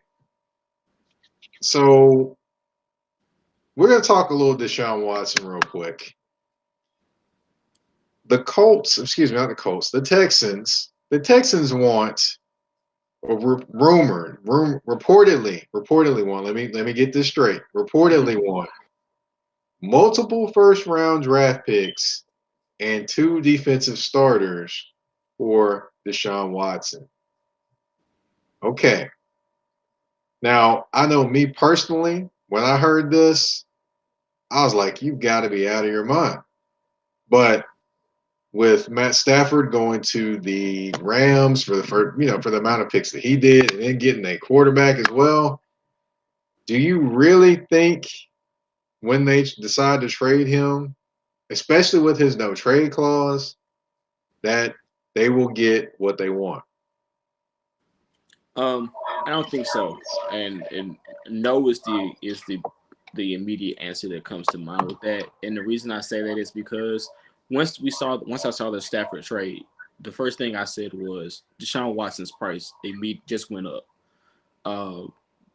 Speaker 1: So we're going to talk a little Deshaun Watson real quick. The Colts, excuse me, not the Colts, the Texans want, or reportedly want, let me get this straight, reportedly want multiple first-round draft picks and 2 defensive starters for Deshaun Watson. Okay. Now, I know me personally, when I heard this, I was like, you've got to be out of your mind. But with Matt Stafford going to the Rams for the first, for the amount of picks that he did, and then getting a quarterback as well, Do you really think when they decide to trade him, especially with his no trade clause, that they will get what they want?
Speaker 2: I don't think so. And no is the immediate answer that comes to mind with that. And the reason I say that is because once I saw the Stafford trade, the first thing I said was Deshaun Watson's price just went up. Uh,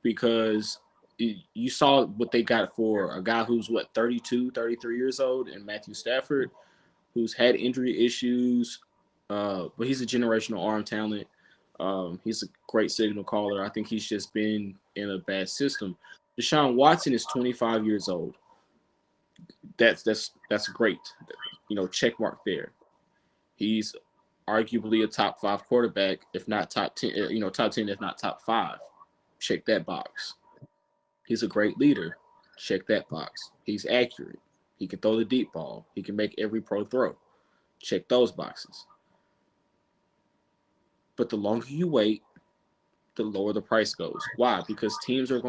Speaker 2: because you saw what they got for a guy who's 32, 33 years old, and Matthew Stafford, who's had injury issues, but he's a generational arm talent. He's a great signal caller. I think he's just been in a bad system. Deshaun Watson is 25 years old. That's great. Check mark there. He's arguably a top 5 quarterback, if not top 10. Top 10, if not top 5. Check that box. He's a great leader. Check that box. He's accurate. He can throw the deep ball. He can make every pro throw. Check those boxes. But the longer you wait, the lower the price goes. Why? Because teams are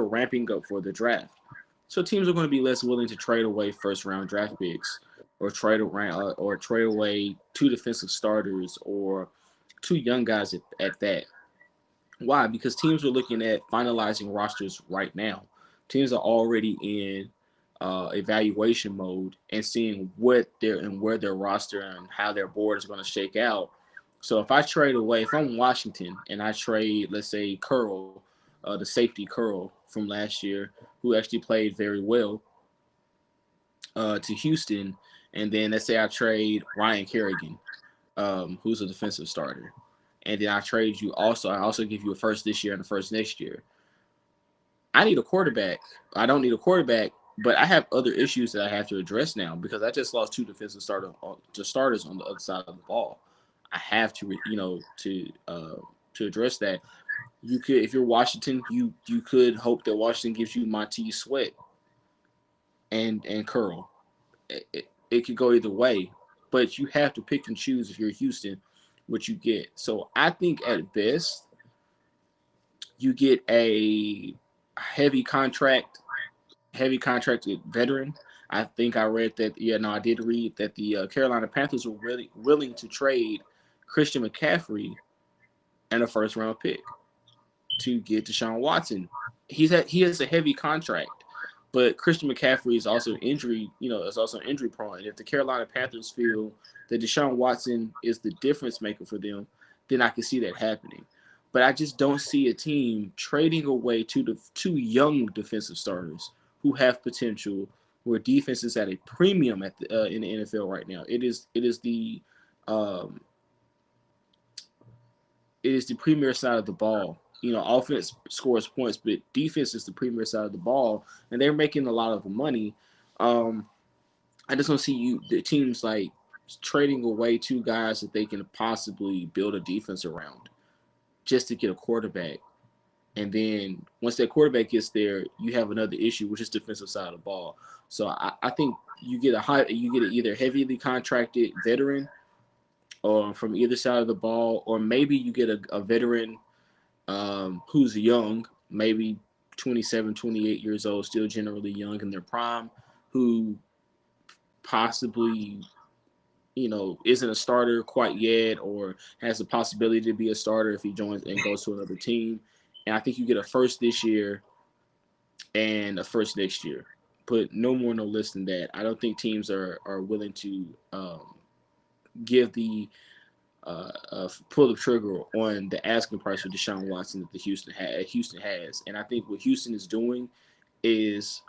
Speaker 2: ramping up for the draft. So teams are going to be less willing to trade away first round draft picks or trade away 2 defensive starters or 2 young guys at that. Why? Because teams are looking at finalizing rosters right now. Teams are already in evaluation mode and seeing where their roster and how their board is going to shake out. So if I'm Washington and I trade, let's say Curl, the safety Curl from last year, who actually played very well, to Houston, and then let's say I trade Ryan Kerrigan, who's a defensive starter, and then I also give you a first this year and a first next year. I need a quarterback. I don't need a quarterback, but I have other issues that I have to address now because I just lost 2 defensive starters on the other side of the ball. I have to, to address that. You could, if you're Washington, you could hope that Washington gives you Montez Sweat and Curl. It could go either way, but you have to pick and choose if you're Houston what you get. So I think at best you get a heavy contracted veteran. I think I read that. Yeah, no, I did read that the Carolina Panthers were really willing to trade Christian McCaffrey and a first round pick to get Deshaun Watson. He has a heavy contract, but Christian McCaffrey is also injury prone. And if the Carolina Panthers feel that Deshaun Watson is the difference maker for them, then I can see that happening. But I just don't see a team trading away 2 young defensive starters who have potential, where defense is at a premium in the NFL right now. Um, it is the premier side of the ball. Offense scores points, but defense is the premier side of the ball, and they're making a lot of the money. I just don't see the teams like trading away 2 guys that they can possibly build a defense around just to get a quarterback. And then once that quarterback gets there, you have another issue, which is defensive side of the ball. So I think you get an either heavily contracted veteran or from either side of the ball, or maybe you get a veteran who's young, maybe 27, 28 years old, still generally young in their prime, who possibly, isn't a starter quite yet or has the possibility to be a starter if he joins and goes to another team. And I think you get a first this year and a first next year. But no more, no less than that. I don't think teams are willing to give the pull the trigger on the asking price for Deshaun Watson that Houston has. And I think what Houston is doing is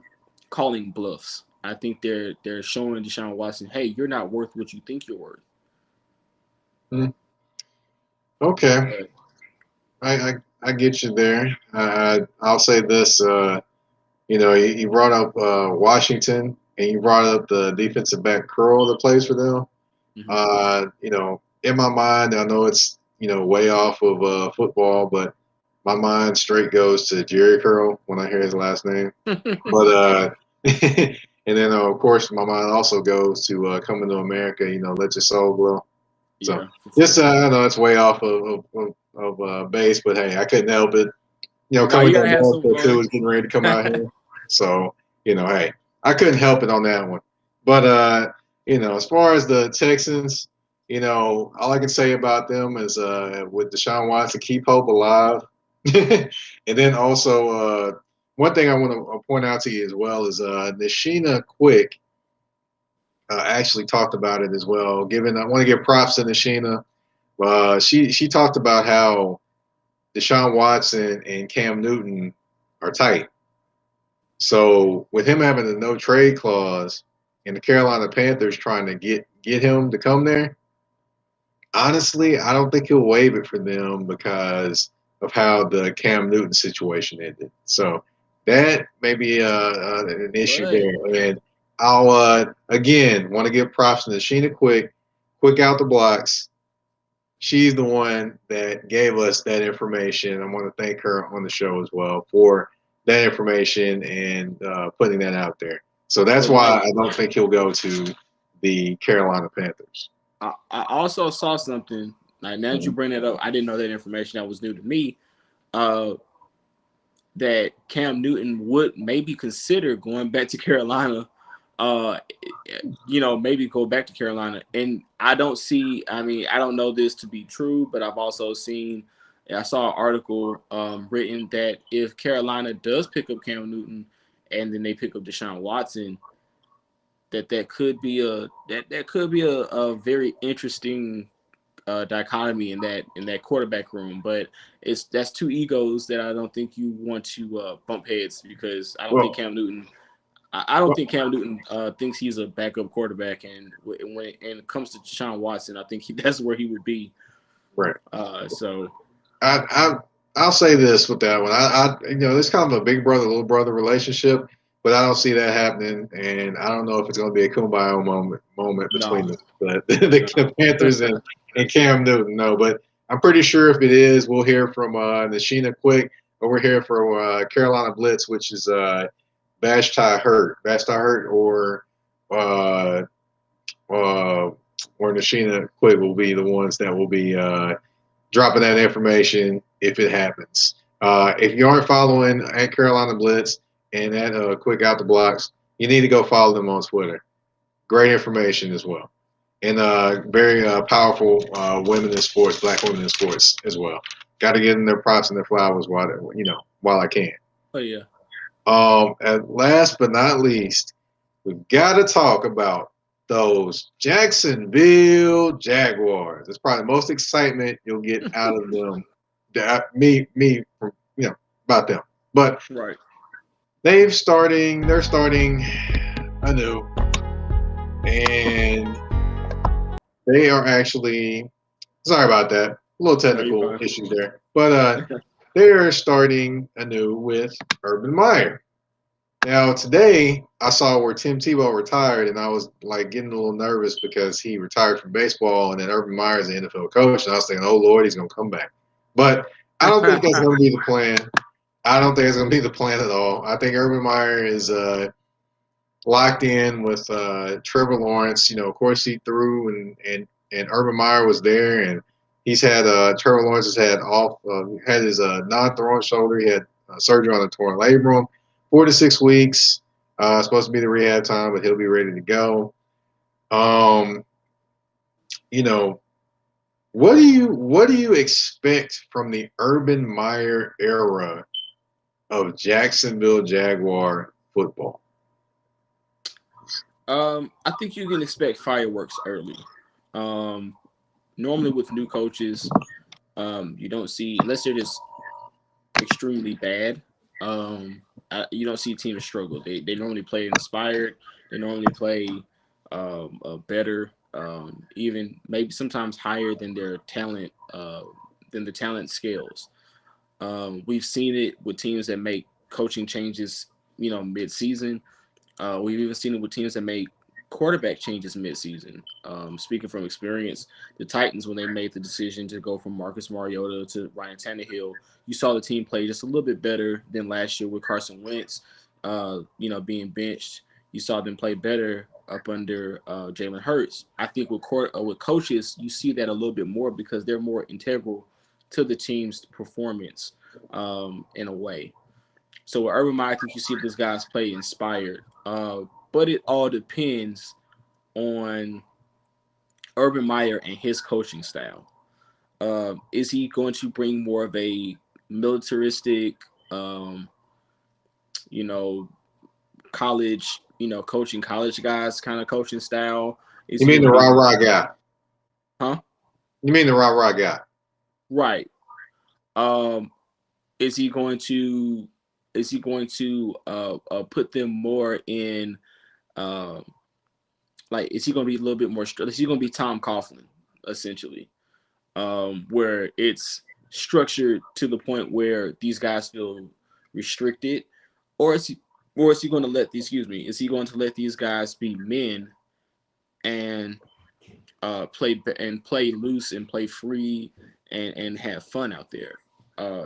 Speaker 2: calling bluffs. I think they're showing Deshaun Watson, hey, you're not worth what you think you're worth.
Speaker 1: Okay, I get you there. I'll say this. You brought up Washington, and you brought up the defensive back Curl that plays for them. In my mind, I know it's way off of football, but my mind straight goes to Jerry Curl when I hear his last name. But and then of course my mind also goes to Coming to America. Let your soul glow. So
Speaker 2: yeah,
Speaker 1: I know it's way off of base, but hey, I couldn't help it.
Speaker 2: No,
Speaker 1: coming
Speaker 2: you
Speaker 1: down
Speaker 2: gotta have some
Speaker 1: Nashville too
Speaker 2: fun.
Speaker 1: is getting ready to come out here. So, hey, I couldn't help it on that one. But as far as the Texans, all I can say about them is with Deshaun Watson, keep hope alive. And then also one thing I want to point out to you as well is Nashina Quick actually talked about it as well. I want to give props to Nashina. She talked about how Deshaun Watson and Cam Newton are tight. So with him having a no trade clause and the Carolina Panthers trying to get him to come there, honestly, I don't think he'll waive it for them because of how the Cam Newton situation ended. So that may be an issue
Speaker 2: But
Speaker 1: there. And I'll again want to give props to Sheena quick out the blocks. She's the one that gave us that information. I want to thank her on the show as well for that information and putting that out there. So that's why
Speaker 2: Mike,
Speaker 1: I don't think he'll go to the Carolina Panthers.
Speaker 2: I also saw something. Like now that you bring that up, I didn't know that information. That was new to me. That Cam Newton would maybe consider going back to Carolina. Maybe go back to Carolina. And I don't see. I mean, I don't know this to be true, but I've also seen. I saw an article written that if Carolina does pick up Cam Newton, and then they pick up Deshaun Watson, that could be a very interesting dichotomy in that quarterback room. But that's two egos that I don't think you want to bump heads because I don't think Cam Newton. I don't think Cam Newton thinks he's a backup quarterback, and when it comes to Deshaun Watson, I think that's where he would be.
Speaker 1: Right.
Speaker 2: So
Speaker 1: I'll say this with that one. It's kind of a big brother little brother relationship, but I don't see that happening, and I don't know if it's going to be a kumbaya moment between the Panthers and Cam Newton. No, but I'm pretty sure if it is, we'll hear from Nashina Quick, or we'll hear from Carolina Blitz, which is Vashti Hurt, or Nashina Quick will be the ones that will be dropping that information if it happens. If you aren't following at Carolina Blitz and at Quick Out the Blocks, you need to go follow them on Twitter. Great information as well. And very powerful women in sports, black women in sports as well. Got to give them their props and their flowers while I can.
Speaker 2: Oh yeah.
Speaker 1: And last but not least, we've got to talk about those Jacksonville Jaguars. It's probably the most excitement you'll get out of them. Me, about them. But
Speaker 2: right.
Speaker 1: They're starting anew, and they are actually sorry about that. A little technical issue there, but they are starting anew with Urban Meyer. Now today I saw where Tim Tebow retired, and I was like getting a little nervous because he retired from baseball, and then Urban Meyer is the NFL coach, and I was thinking, oh Lord, he's gonna come back. But I don't think that's gonna be the plan. I don't think it's gonna be the plan at all. I think Urban Meyer is locked in with Trevor Lawrence. Of course he threw, and Urban Meyer was there, and he's had Trevor Lawrence has had his non-throwing shoulder. He had surgery on the torn labrum. 4 to 6 weeks. Supposed to be the rehab time, but he'll be ready to go. What do you expect from the Urban Meyer era of Jacksonville Jaguar football?
Speaker 2: I think you can expect fireworks early. Normally with new coaches, you don't see, unless they're just extremely bad, you don't see teams struggle. They normally play inspired. They normally play better, even maybe sometimes higher than their talent, than the talent scales. We've seen it with teams that make coaching changes, mid-season. We've even seen it with teams that make quarterback changes mid-season. Speaking from experience, the Titans, when they made the decision to go from Marcus Mariota to Ryan Tannehill, you saw the team play just a little bit better than last year with Carson Wentz, being benched. You saw them play better up under Jalen Hurts. I think with coaches, you see that a little bit more because they're more integral to the team's performance. in a way. So with Urban Meyer, I think you see this guy's play inspired. But it all depends on Urban Meyer and his coaching style. Is he going to bring more of a militaristic, um, you know, college, coaching college guys kind of coaching style? Is
Speaker 1: You
Speaker 2: he
Speaker 1: mean
Speaker 2: going
Speaker 1: the
Speaker 2: to be
Speaker 1: rah
Speaker 2: more,
Speaker 1: rah guy?
Speaker 2: huh?
Speaker 1: You mean the rah rah guy?
Speaker 2: Right. Um, is he going to put them more in um like is he going to be a little bit more is he going to be Tom Coughlin essentially, where it's structured to the point where these guys feel restricted, or is he going to let these excuse me is he going to let these guys be men and play loose and play free and have fun out there.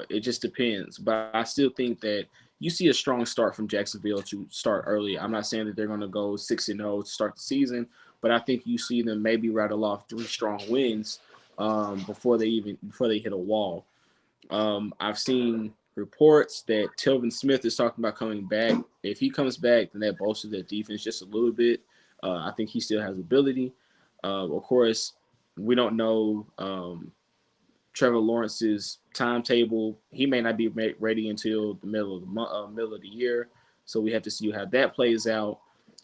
Speaker 2: It just depends, but I still think that you see a strong start from Jacksonville to start early. I'm not saying that they're going to go 6-0 to start the season, but I think you see them maybe rattle off 3 strong wins before they hit a wall. I've seen reports that Telvin Smith is talking about coming back. If he comes back, then that bolsters that defense just a little bit. I think he still has ability. Of course, we don't know Trevor Lawrence's timetable. He may not be ready until the middle of the year, so we have to see how that plays out.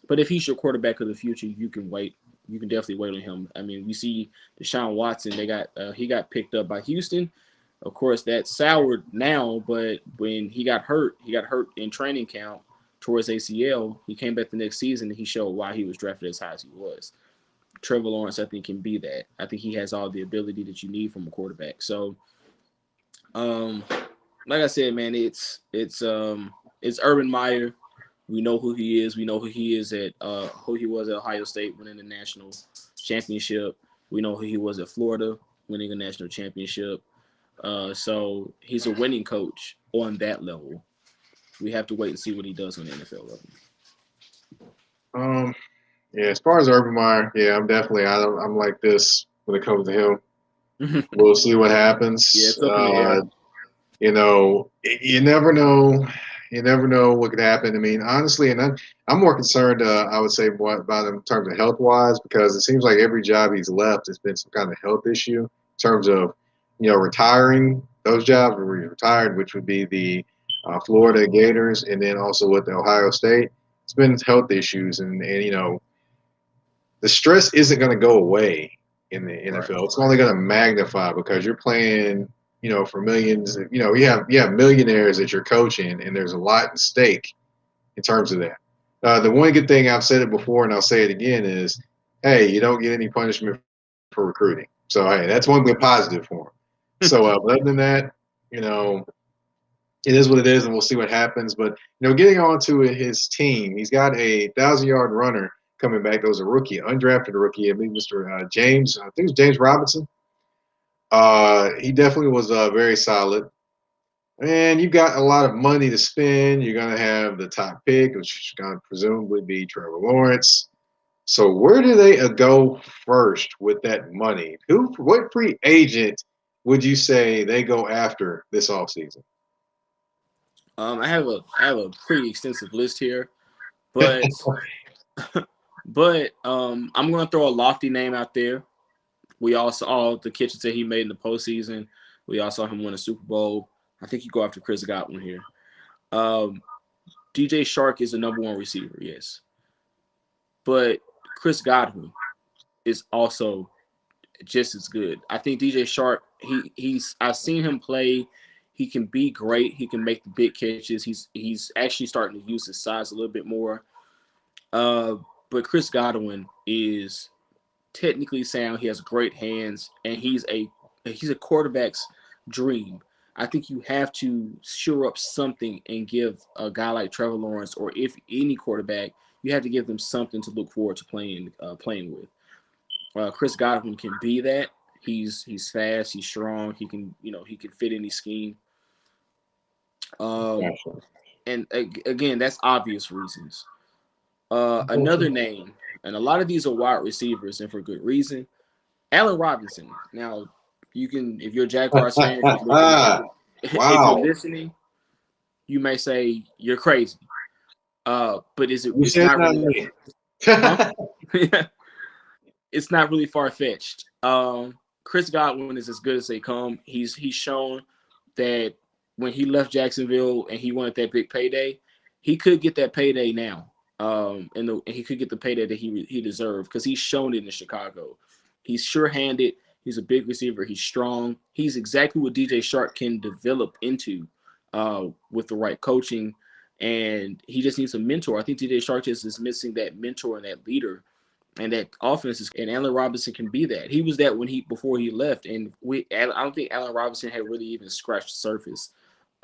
Speaker 2: But if he's your quarterback of the future, you can wait. You can definitely wait on him. I mean, we see Deshaun Watson. He got picked up by Houston. Of course, that soured now, but when he got hurt in training camp towards ACL. He came back the next season and he showed why he was drafted as high as he was. Trevor Lawrence, I think, can be that. I think he has all the ability that you need from a quarterback. So, um, like I said, man, it's Urban Meyer. We know who he is. We know who he was at Ohio State winning the national championship. We know who he was at Florida winning a national championship. So he's a winning coach on that level. We have to wait and see what he does on the NFL level.
Speaker 1: Um, yeah, as far as Urban Meyer, yeah, I'm like this when it comes to him. We'll see what
Speaker 2: Yeah,
Speaker 1: happens.
Speaker 2: it's up in the air.
Speaker 1: You never know. You never know what could happen. I mean, honestly, and I'm more concerned. I would say more about him in terms of health wise because it seems like every job he's left has been some kind of health issue in terms of retiring those jobs where he retired, which would be the Florida Gators, and then also with the Ohio State. It's been health issues, and the stress isn't going to go away in the
Speaker 2: Right.
Speaker 1: NFL. It's only going to magnify because you're playing, for millions. You have millionaires that you're coaching, and there's a lot at stake in terms of that. The one good thing I've said it before, and I'll say it again, is, hey, you don't get any punishment for recruiting. So hey, that's one good positive for him. So other than that, you know, it is what it is, and we'll see what happens. But getting on to his team, he's got a 1,000-yard runner coming back. That was a rookie, undrafted rookie. I mean, Mr. James, I think it's James Robinson. He definitely was very solid. And you've got a lot of money to spend. You're going to have the top pick, which is going to presumably be Trevor Lawrence. So where do they go first with that money? What free agent would you say they go after this offseason?
Speaker 2: I have a pretty extensive list here, but I'm gonna throw a lofty name out there. We all saw the catches that he made in the postseason. We all saw him win a Super Bowl. I think you go after Chris Godwin here. Um, DJ Shark is the number one receiver, yes, but Chris Godwin is also just as good. I think DJ Shark, he's I've seen him play. He can be great. He can make the big catches. He's actually starting to use his size a little bit more. Uh, but Chris Godwin is technically sound. He has great hands, and he's a quarterback's dream. I think you have to shore up something and give a guy like Trevor Lawrence, or if any quarterback, you have to give them something to look forward to playing with. Chris Godwin can be that. He's fast. He's strong. He can fit any scheme. Um, and again, that's obvious reasons. Another name, and a lot of these are wide receivers, and for good reason. Allen Robinson. Now, you can, if you're a Jaguars fan, you can look him up. If you're
Speaker 1: Wow.
Speaker 2: listening, you may say you're crazy. But is it?
Speaker 1: You
Speaker 2: It's
Speaker 1: said it's
Speaker 2: not
Speaker 1: not
Speaker 2: really,
Speaker 1: me.
Speaker 2: huh? It's not really far fetched. Chris Godwin is as good as they come. He's shown that when he left Jacksonville and he wanted that big payday, he could get that payday now. And he could get the payday that he deserved because he's shown it in Chicago. He's sure-handed. He's a big receiver. He's strong. He's exactly what DJ Shark can develop into with the right coaching. And he just needs a mentor. I think DJ Shark just is missing that mentor and that leader and that offense is, and Allen Robinson can be that. He was that when he before he left, and I don't think Allen Robinson had really even scratched the surface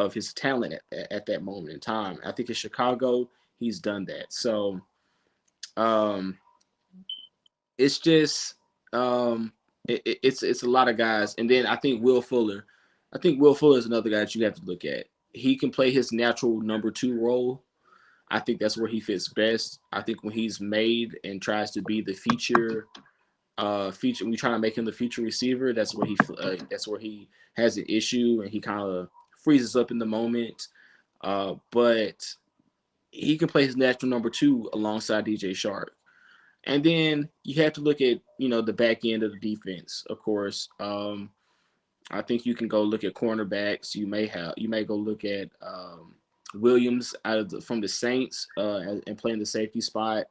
Speaker 2: of his talent at that moment in time. I think in Chicago he's done that. So um, it's just it's a lot of guys, and then I think Will Fuller. I think Will Fuller is another guy that you have to look at. He can play his natural number two role. I think that's where he fits best. I think when he's made and tries to be the feature we trying to make him the feature receiver, that's where he has an issue and he kind of freezes up in the moment. But he can play his natural number two alongside DJ Shark. And then you have to look at the back end of the defense, of course. I think you can go look at cornerbacks. You may go look at Williams from the Saints and playing the safety spot.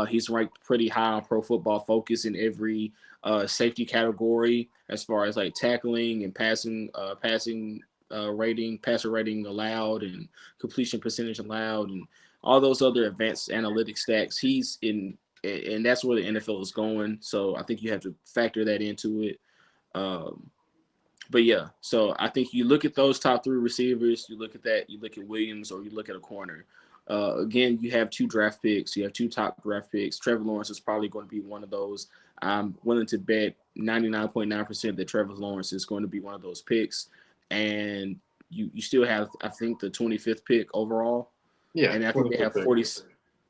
Speaker 2: He's ranked pretty high on Pro Football Focus in every safety category as far as like tackling and passing rating, passer rating allowed, and completion percentage allowed, and all those other advanced analytic stacks. He's in, and that's where the NFL is going. So I think you have to factor that into it. Um, but yeah, so I think you look at those top three receivers, you look at that, you look at Williams, or you look at a corner. Again, you have two draft picks, you have two top draft picks. Trevor Lawrence is probably going to be one of those. I'm willing to bet 99.9% that Trevor Lawrence is going to be one of those picks. And you still have, I think, the 25th pick overall.
Speaker 1: Yeah,
Speaker 2: And I think they
Speaker 1: 25th
Speaker 2: have
Speaker 1: pick.
Speaker 2: 40,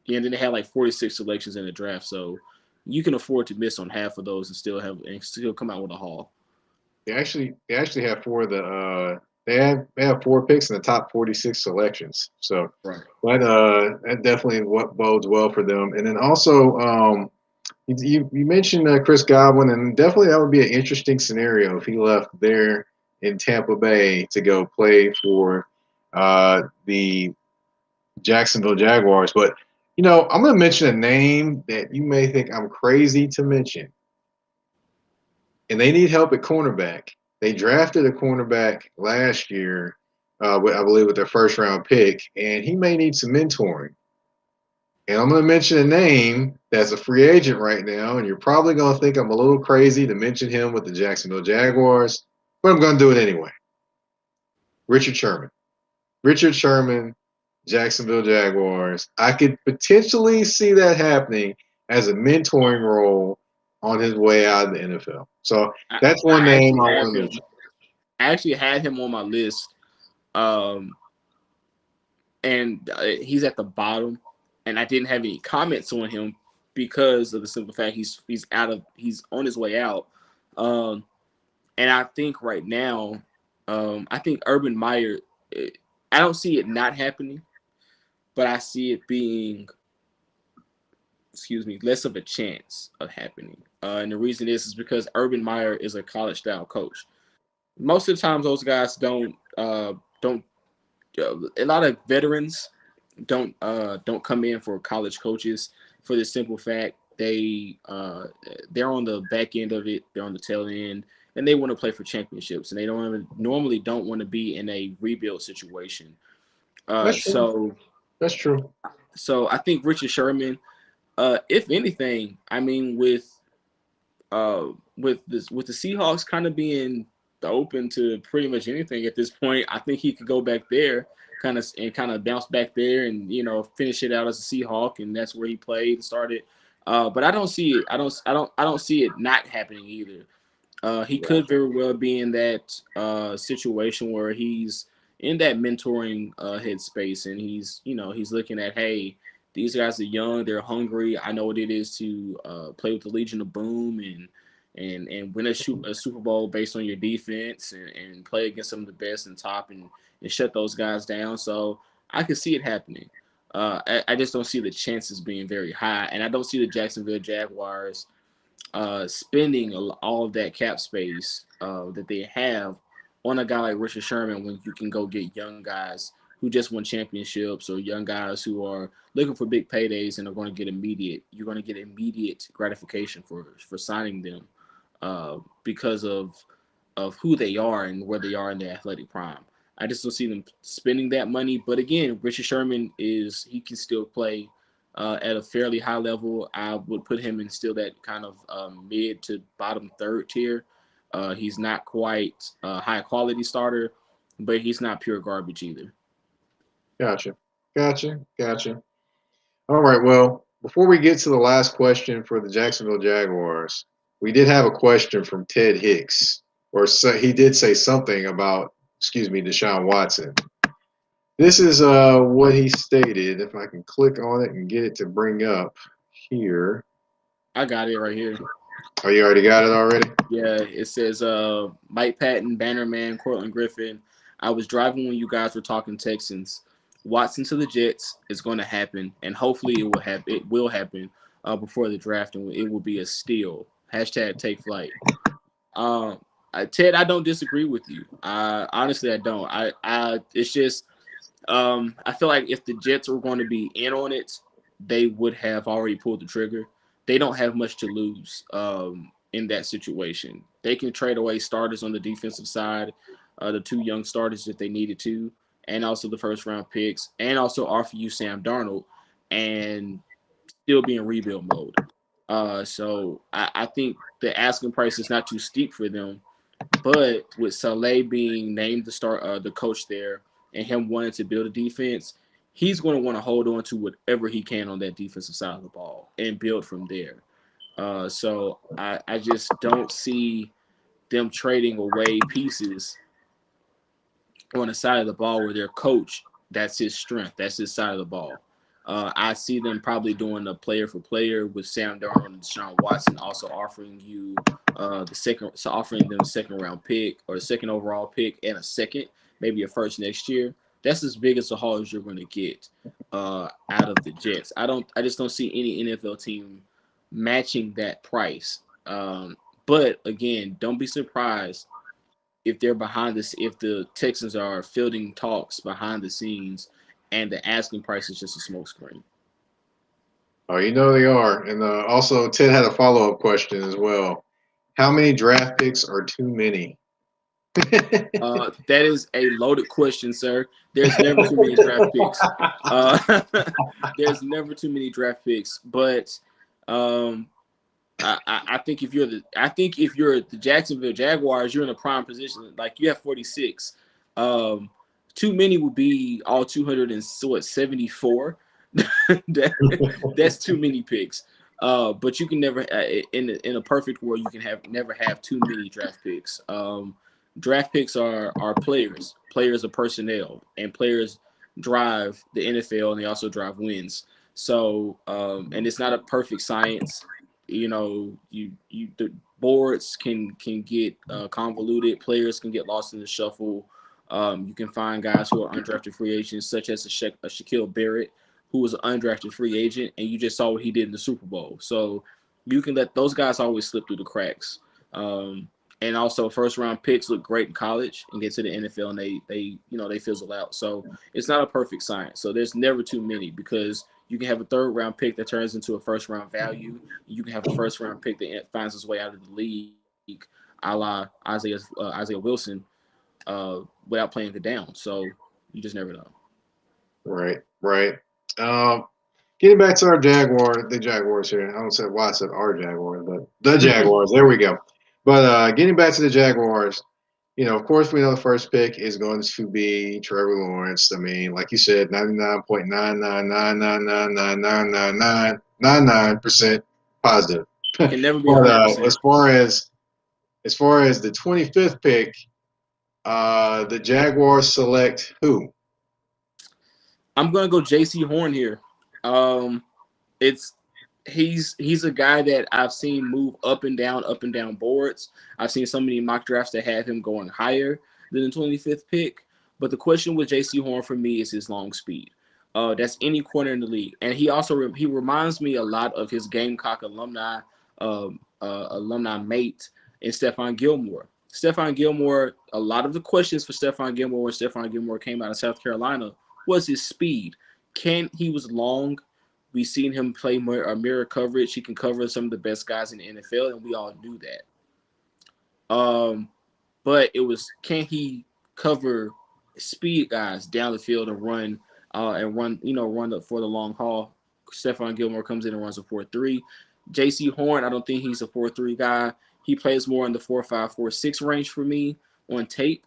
Speaker 2: yeah, and then they had like 46 selections in the draft. So you can afford to miss on half of those and still come out with a haul.
Speaker 1: They actually have they have 4 picks in the top 46 selections. So
Speaker 2: Right.
Speaker 1: that definitely what bodes well for them. And then also you mentioned Chris Godwin, and definitely that would be an interesting scenario if he left there in Tampa Bay to go play for the Jacksonville Jaguars. But I'm going to mention a name that you may think I'm crazy to mention, and they need help at cornerback. They drafted a cornerback last year, I believe, with their first round pick, and he may need some mentoring. And I'm going to mention a name that's a free agent right now, and you're probably going to think I'm a little crazy to mention him with the Jacksonville Jaguars, but I'm going to do it anyway. Richard Sherman. Richard Sherman, Jacksonville Jaguars. I could potentially see that happening as a mentoring role on his way out of the NFL. So
Speaker 2: I,
Speaker 1: that's one
Speaker 2: I
Speaker 1: name
Speaker 2: actually
Speaker 1: I
Speaker 2: have
Speaker 1: want to
Speaker 2: him.
Speaker 1: mention.
Speaker 2: I actually had him on my list, um, and he's at the bottom. And I didn't have any comments on him because of the simple fact he's on his way out. Um, and I think right now, I think Urban Meyer. I don't see it not happening, but I see it being, excuse me, less of a chance of happening. And the reason is because Urban Meyer is a college style coach. Most of the times, those guys don't. A lot of veterans don't come in for college coaches for the simple fact they're on the back end of it, they're on the tail end, and they want to play for championships, and they normally don't want to be in a rebuild situation. Uh,
Speaker 1: That's true.
Speaker 2: so
Speaker 1: That's true.
Speaker 2: so I think Richard Sherman, if anything, I mean with the Seahawks kind of being open to pretty much anything at this point, I think he could go back there, kind of bounce back there, and finish it out as a Seahawk, and that's where he played and started. But I don't see it. I don't see it not happening either. He
Speaker 1: Yeah.
Speaker 2: could very well be in that situation where he's in that mentoring headspace, and he's looking at, hey, these guys are young, they're hungry. I know what it is to play with the Legion of Boom, and and win a Super Bowl based on your defense and play against some of the best in top and shut those guys down. So I can see it happening. I just don't see the chances being very high, and I don't see the Jacksonville Jaguars spending all of that cap space that they have on a guy like Richard Sherman when you can go get young guys who just won championships or young guys who are looking for big paydays and are going to get immediate gratification for signing them because of who they are and where they are in their athletic prime. I just don't see them spending that money. But again, Richard Sherman he can still play at a fairly high level. I would put him in still that kind of mid to bottom third tier. He's not quite a high quality starter, but he's not pure garbage either.
Speaker 1: Gotcha. All right. Well, before we get to the last question for the Jacksonville Jaguars, we did have a question from Ted Hicks, or he did say something about, Deshaun Watson. This is what he stated. If I can click on it and get it to bring up here.
Speaker 2: I got it right here.
Speaker 1: Oh, you already got it already?
Speaker 2: Yeah, it says Mike Patton, Bannerman, Cortland Griffin. I was driving when you guys were talking Texans. Watson to the Jets is going to happen, and hopefully it will happen. It will happen before the draft, and it will be a steal. Hashtag take flight. Ted, I don't disagree with you. Honestly, I don't. It's just I feel like if the Jets were going to be in on it, they would have already pulled the trigger. They don't have much to lose in that situation. They can trade away starters on the defensive side, the two young starters if they needed to, and also the first round picks, and also offer you Sam Darnold and still be in rebuild mode. So I think the asking price is not too steep for them. But with Saleh being named the coach there, and him wanting to build a defense, he's going to want to hold on to whatever he can on that defensive side of the ball and build from there. So I just don't see them trading away pieces on the side of the ball where their coach, that's his strength, that's his side of the ball. I see them probably doing a player for player with Sam Darnold and Deshaun Watson, also offering you offering them a second round pick or a second overall pick and a second, maybe a first next year. That's as big as a haul as you're going to get out of the Jets. I just don't see any NFL team matching that price. But again, don't be surprised if they're behind this, if the Texans are fielding talks behind the scenes and the asking price is just a smokescreen.
Speaker 1: Oh, you know they are. And also, Ted had a follow-up question as well. How many draft picks are too many?
Speaker 2: That is a loaded question, sir. There's never too many draft picks. There's never too many draft picks. But I think if you're the Jacksonville Jaguars, you're in a prime position. Like you have 46. Too many would be all 274. That's too many picks. But you can never in a perfect world you can never have too many draft picks. Draft picks are players. Players are personnel, and players drive the NFL, and they also drive wins. So, and it's not a perfect science. You know, the boards can get convoluted. Players can get lost in the shuffle. You can find guys who are undrafted free agents, such as a Shaquille Barrett, who was an undrafted free agent, and you just saw what he did in the Super Bowl. So you can let those guys always slip through the cracks. And also, first round picks look great in college and get to the NFL, and they fizzle out. So it's not a perfect science. So there's never too many because you can have a third round pick that turns into a first round value. You can have a first round pick that finds its way out of the league, a la Isaiah Wilson, without playing it down. So you just never know.
Speaker 1: Right. Getting back to the Jaguars here. I don't say Watson, our Jaguars, but the Jaguars. There we go. But getting back to the Jaguars, of course, we know the first pick is going to be Trevor Lawrence. I mean, like you said, 99.999999999% positive.
Speaker 2: Can never be 100%.
Speaker 1: As far as the 25th pick, the Jaguars select who?
Speaker 2: I'm gonna go J.C. Horn here. It's he's a guy that I've seen move up and down boards. I've seen so many mock drafts that have him going higher than the 25th pick. But the question with J.C. Horn for me is his long speed. That's any corner in the league, and he also he reminds me a lot of his Gamecock alumni mate in Stefan Gilmore. Stefan Gilmore, a lot of the questions for Stefan Gilmore when Stefan Gilmore came out of South Carolina was his speed. He was long. We've seen him play mirror coverage. He can cover some of the best guys in the NFL, and we all knew that. But it was, can he cover speed guys down the field and run run up for the long haul? Stefan Gilmore comes in and runs a 4.3. J.C. Horn, I don't think he's a 4.3 guy. He plays more in the 4.5, 4.6 range for me on tape,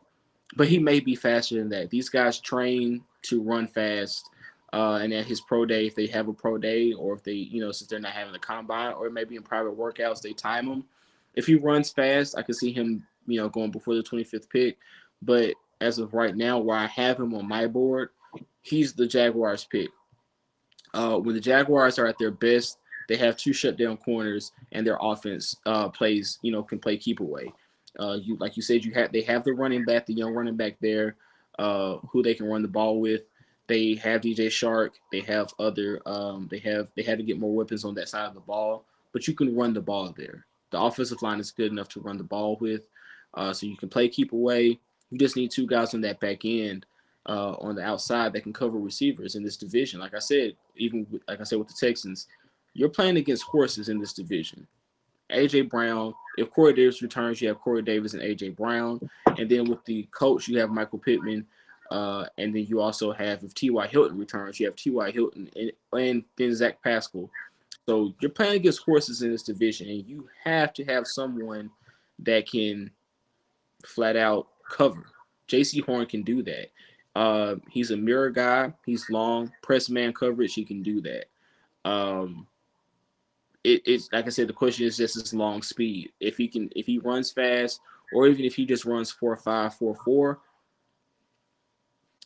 Speaker 2: but he may be faster than that. These guys train to run fast. And at his pro day, if they have a pro day, or if they, since they're not having a combine, or maybe in private workouts, they time him. If he runs fast, I could see him, going before the 25th pick. But as of right now, where I have him on my board, he's the Jaguars pick. When the Jaguars are at their best, they have two shutdown corners, and their offense plays, can play keep away. Like you said, they have the running back, the young running back there, who they can run the ball with. They have DJ Shark. They have other. They had to get more weapons on that side of the ball, but you can run the ball there. The offensive line is good enough to run the ball with, so you can play keep away. You just need two guys on that back end, on the outside that can cover receivers in this division. Like I said, with the Texans, you're playing against horses in this division. AJ Brown. If Corey Davis returns, you have Corey Davis and AJ Brown, and then with the Colts, you have Michael Pittman. And then you also have, if T.Y. Hilton returns, you have T.Y. Hilton and then Zach Pascal. So you're playing against horses in this division, and you have to have someone that can flat out cover. J.C. Horn can do that. He's a mirror guy. He's long. Press man coverage, he can do that. It's like I said, the question is just his long speed. If he runs fast, or even if he just runs 4.5, 4.4,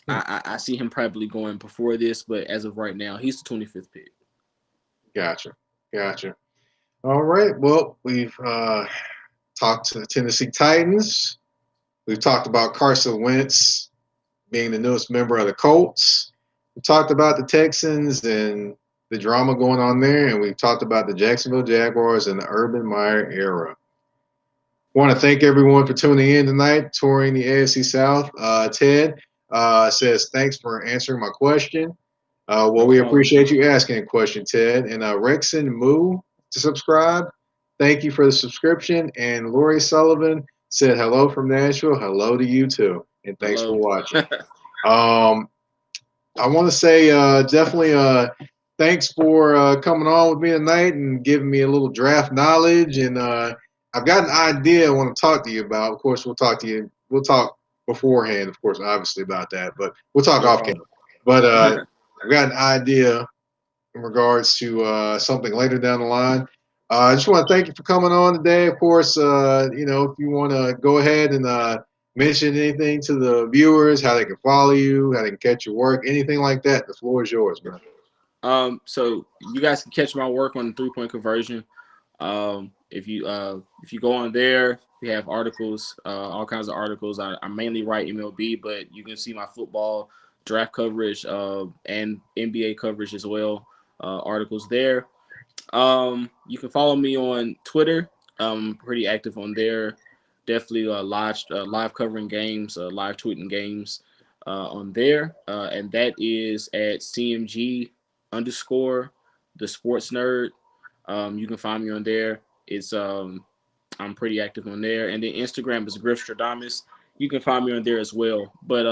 Speaker 2: I see him probably going before this, but as of right now, he's the 25th pick.
Speaker 1: Gotcha. All right. Well, we've talked to the Tennessee Titans. We've talked about Carson Wentz being the newest member of the Colts. We talked about the Texans and the drama going on there, and we've talked about the Jacksonville Jaguars and the Urban Meyer era. I want to thank everyone for tuning in tonight, touring the AFC South. Ted says, thanks for answering my question. We appreciate you asking a question, Ted. And Rexon Moo to subscribe. Thank you for the subscription. And Lori Sullivan said, hello from Nashville. Hello to you, too. And thanks for watching. I want to say definitely thanks for coming on with me tonight and giving me a little draft knowledge. And I've got an idea I want to talk to you about. Of course, we'll talk beforehand, of course, obviously about that, but we'll talk off camera. But I've got an idea in regards to something later down the line. I just want to thank you for coming on today. Of course, if you want to go ahead and mention anything to the viewers, how they can follow you, how they can catch your work, anything like that, the floor is yours, man.
Speaker 2: So you guys can catch my work on the 3-point conversion. If you go on there, we have articles, all kinds of articles. I mainly write MLB, but you can see my football draft coverage and NBA coverage as well. Articles there. You can follow me on Twitter. I'm pretty active on there. Definitely live covering games, live tweeting games on there. And that is at CMG _ the sports nerd. You can find me on there. It's I'm pretty active on there. And then Instagram is Griff Stradamus. You can find me on there as well. But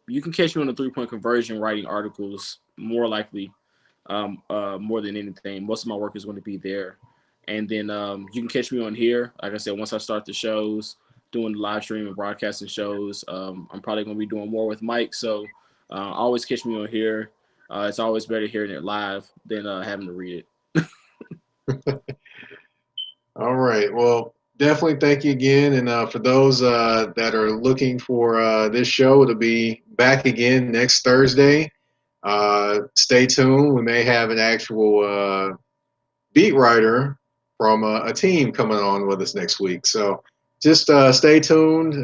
Speaker 2: you can catch me on the 3-point conversion writing articles, more likely, more than anything. Most of my work is going to be there. And then you can catch me on here. Like I said, once I start the shows, doing the live stream and broadcasting shows, I'm probably going to be doing more with Mike. So always catch me on here. It's always better hearing it live than having to read it.
Speaker 1: All right. Well, definitely thank you again. And for those that are looking for this show to be back again next Thursday, stay tuned. We may have an actual beat writer from a team coming on with us next week. So just stay tuned,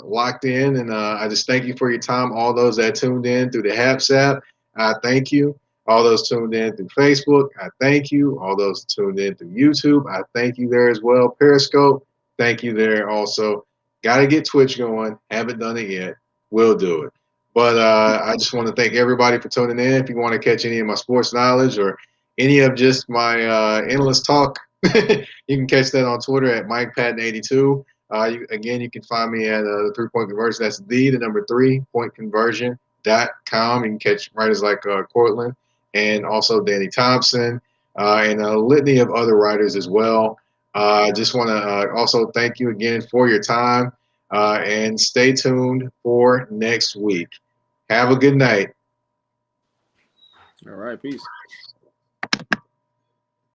Speaker 1: locked in, and I just thank you for your time. All those that tuned in through the Haps app, I thank you. All those tuned in through Facebook, I thank you. All those tuned in through YouTube, I thank you there as well. Periscope, thank you there also. Got to get Twitch going. Haven't done it yet. Will do it. But I just want to thank everybody for tuning in. If you want to catch any of my sports knowledge or any of just my endless talk, you can catch that on Twitter at MikePatton82. Again, you can find me at the 3-point conversion. That's the number 3pointconversion.com. You can catch writers like Cortland and also Danny Thompson and a litany of other writers as well. I just want to also thank you again for your time and stay tuned for next week. Have a good night.
Speaker 2: All right, peace.